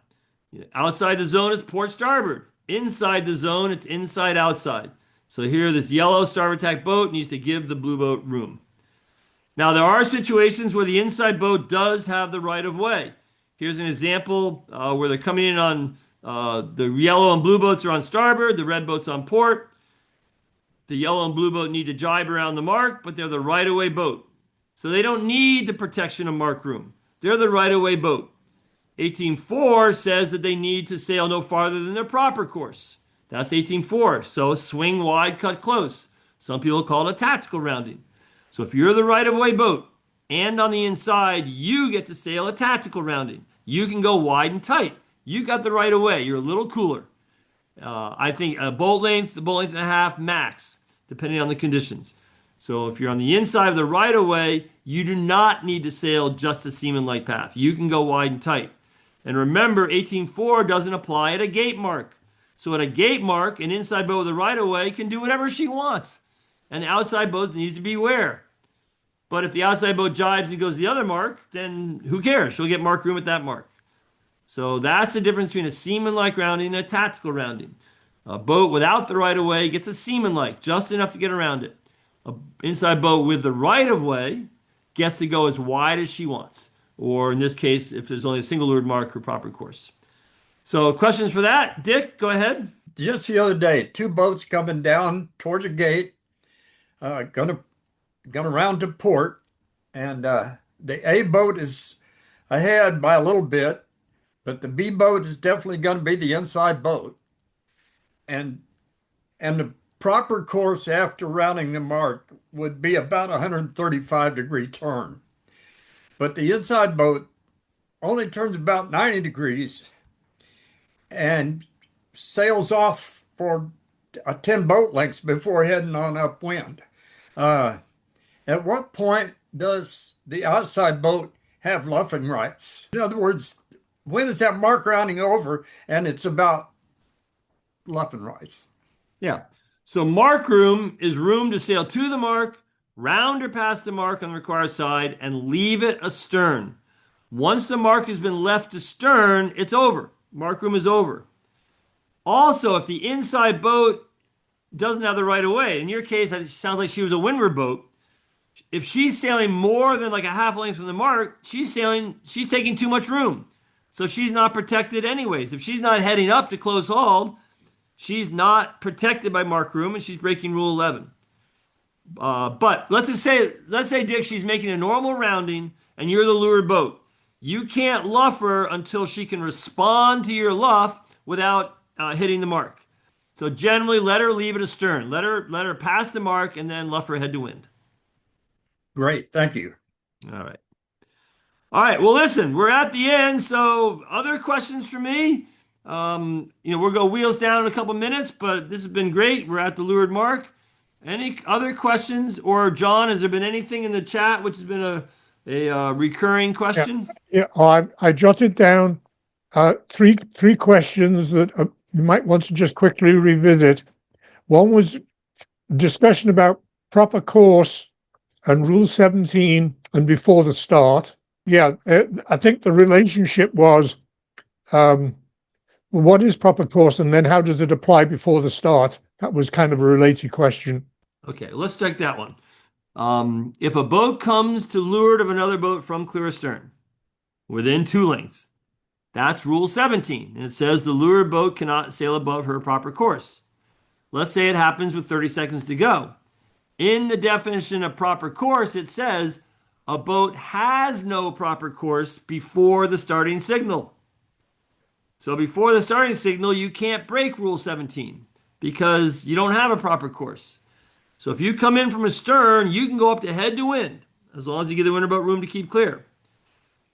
[SPEAKER 1] Outside the zone, it's port starboard. Inside the zone, it's inside outside. So here, this yellow starboard tack boat needs to give the blue boat room. Now, there are situations where the inside boat does have the right of way. Here's an example where they're coming in on the yellow and blue boats are on starboard, the red boat's on port. The yellow and blue boat need to jibe around the mark, but they're the right-of-way boat. So they don't need the protection of mark room. They're the right-of-way boat. 18.4 says that they need to sail no farther than their proper course. That's 18.4. So swing wide, cut close. Some people call it a tactical rounding. So if you're the right-of-way boat and on the inside, you get to sail a tactical rounding. You can go wide and tight. You got the right-of-way. You're a little cooler. I think a boat length and a half max, depending on the conditions. So if you're on the inside of the right-of-way, you do not need to sail just a seaman-like path. You can go wide and tight. And remember, 18.4 doesn't apply at a gate mark. So at a gate mark, an inside boat with a right-of-way can do whatever she wants. And the outside boat needs to beware. But if the outside boat jibes and goes the other mark, then who cares? She'll get mark room at that mark. So that's the difference between a seaman-like rounding and a tactical rounding. A boat without the right-of-way gets a seaman-like, just enough to get around it. An inside boat with the right-of-way gets to go as wide as she wants. Or in this case, if there's only a single lured mark, her proper course. So questions for that? Dick, go ahead.
[SPEAKER 6] Just the other day, two boats coming down towards a gate, gonna round to port, and the A boat is ahead by a little bit, but the B boat is definitely going to be the inside boat. And the proper course after rounding the mark would be about a 135-degree turn. But the inside boat only turns about 90 degrees and sails off for 10 boat lengths before heading on upwind. At what point does the outside boat have luffing rights? In other words, when is that mark rounding over and it's about luffing rights?
[SPEAKER 1] Yeah. So mark room is room to sail to the mark, round or past the mark on the required side, and leave it astern. Once the mark has been left astern, it's over. Mark room is over. Also, if the inside boat doesn't have the right of way, in your case, it sounds like she was a windward boat. If she's sailing more than like a half length from the mark, she's taking too much room. So she's not protected anyways. If she's not heading up to close hauled, she's not protected by mark room and she's breaking rule 11. But let's say, Dick, she's making a normal rounding and you're the lured boat. You can't luff her until she can respond to your luff without hitting the mark. So generally, let her leave it astern. Let her pass the mark and then luff her head to wind.
[SPEAKER 6] Great, thank you.
[SPEAKER 1] All right. Well, listen, we're at the end. So other questions for me? We'll go wheels down in a couple minutes, but this has been great. We're at the lured mark. Any other questions? Or John, has there been anything in the chat which has been a recurring question?
[SPEAKER 8] Yeah, I jotted down three questions that you might want to just quickly revisit. One was discussion about proper course and Rule 17 and before the start. Yeah, I think the relationship was what is proper course and then how does it apply before the start? That was kind of a related question.
[SPEAKER 1] Okay, let's check that one. If a boat comes to leeward of another boat from clear astern within 2 lengths, that's Rule 17. And it says the leeward boat cannot sail above her proper course. Let's say it happens with 30 seconds to go. In the definition of proper course, it says a boat has no proper course before the starting signal. So before the starting signal, you can't break Rule 17 because you don't have a proper course. So if you come in from astern, you can go up to head to wind as long as you give the winter boat room to keep clear.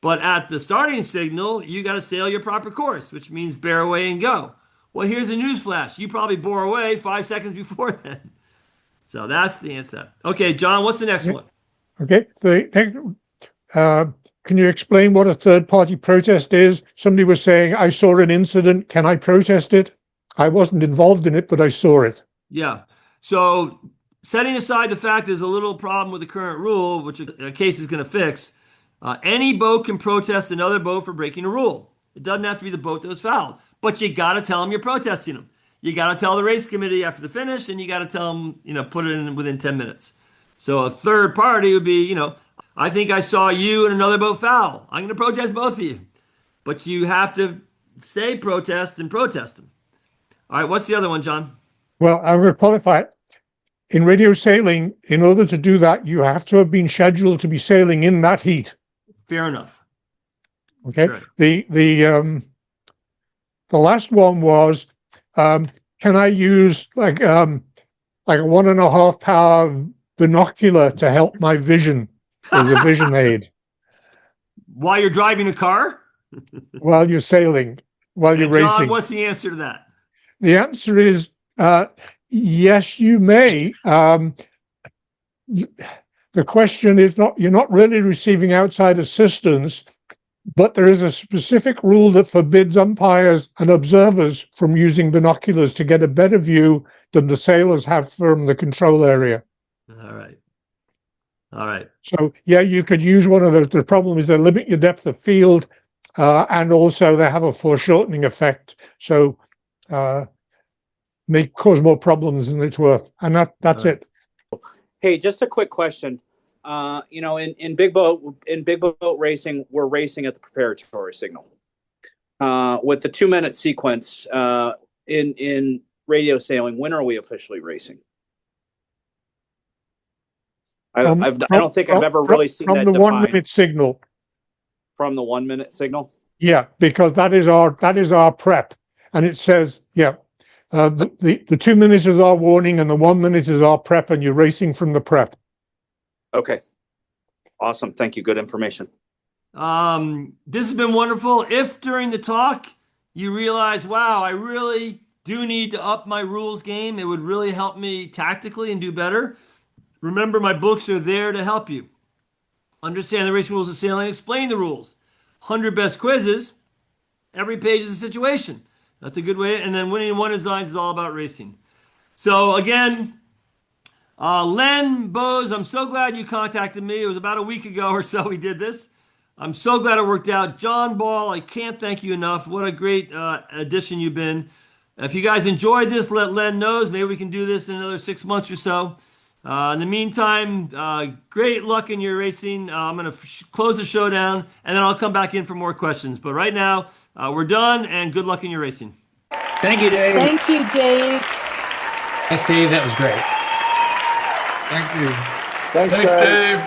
[SPEAKER 1] But at the starting signal, you got to sail your proper course, which means bear away and go. Well, here's a news flash. You probably bore away 5 seconds before then. So that's the answer. Okay, John, what's the next one?
[SPEAKER 8] Okay, the can you explain what a third-party protest is? Somebody was saying, I saw an incident. Can I protest it? I wasn't involved in it, but I saw it.
[SPEAKER 1] Yeah. So setting aside the fact there's a little problem with the current rule, which a case is going to fix, any boat can protest another boat for breaking a rule. It doesn't have to be the boat that was fouled, but you got to tell them you're protesting them. You got to tell the race committee after the finish, and you got to tell them, put it in within 10 minutes. So a third party would be, I think I saw you and another boat foul. I'm going to protest both of you. But you have to say protest and protest them. All right, what's the other one, John?
[SPEAKER 8] Well, I'm going to qualify it. In radio sailing, in order to do that, you have to have been scheduled to be sailing in that heat.
[SPEAKER 1] Fair enough.
[SPEAKER 8] Okay.
[SPEAKER 1] Right.
[SPEAKER 8] The last one was, can I use like a 1.5 power binocular to help my vision as a vision aid
[SPEAKER 1] while you're driving a car?
[SPEAKER 8] While you're sailing, while you're
[SPEAKER 1] John,
[SPEAKER 8] racing?
[SPEAKER 1] What's the answer to that?
[SPEAKER 8] The answer is yes, you may. The question is you're not really receiving outside assistance, but there is a specific rule that forbids umpires and observers from using binoculars to get a better view than the sailors have from the control area.
[SPEAKER 1] All right.
[SPEAKER 8] So, yeah, you could use one of those. The problem is they limit your depth of field, and also they have a foreshortening effect. So, may cause more problems than it's worth. And that's it.
[SPEAKER 5] Hey, just a quick question. In big boat racing, we're racing at the preparatory signal. With the 2-minute sequence in radio sailing, when are we officially racing? I don't think I've ever really seen that
[SPEAKER 8] from the
[SPEAKER 5] defined.
[SPEAKER 8] 1 minute signal.
[SPEAKER 5] From the 1 minute signal.
[SPEAKER 8] Yeah, because that is our prep, and it says the 2 minutes is our warning, and the 1 minute is our prep, and you're racing from the prep.
[SPEAKER 5] Okay. Awesome. Thank you. Good information.
[SPEAKER 1] This has been wonderful. If during the talk you realize, wow, I really do need to up my rules game, it would really help me tactically and do better. Remember, my books are there to help you. Understand the racing rules of sailing, explain the rules. 100 best quizzes. Every page is a situation. That's a good way. And then winning one designs is all about racing. So again, Len Bose, I'm so glad you contacted me. It was about a week ago or so we did this. I'm so glad it worked out. John Ball, I can't thank you enough. What a great addition you've been. If you guys enjoyed this, let Len know. Maybe we can do this in another 6 months or so. In the meantime, great luck in your racing. I'm going to close the show down, and then I'll come back in for more questions. But right now, we're done, and good luck in your racing.
[SPEAKER 15] Thank you, Dave.
[SPEAKER 17] Thank you, Dave.
[SPEAKER 18] Thanks, Dave. That was great.
[SPEAKER 19] Thank you.
[SPEAKER 18] Thanks, Dave.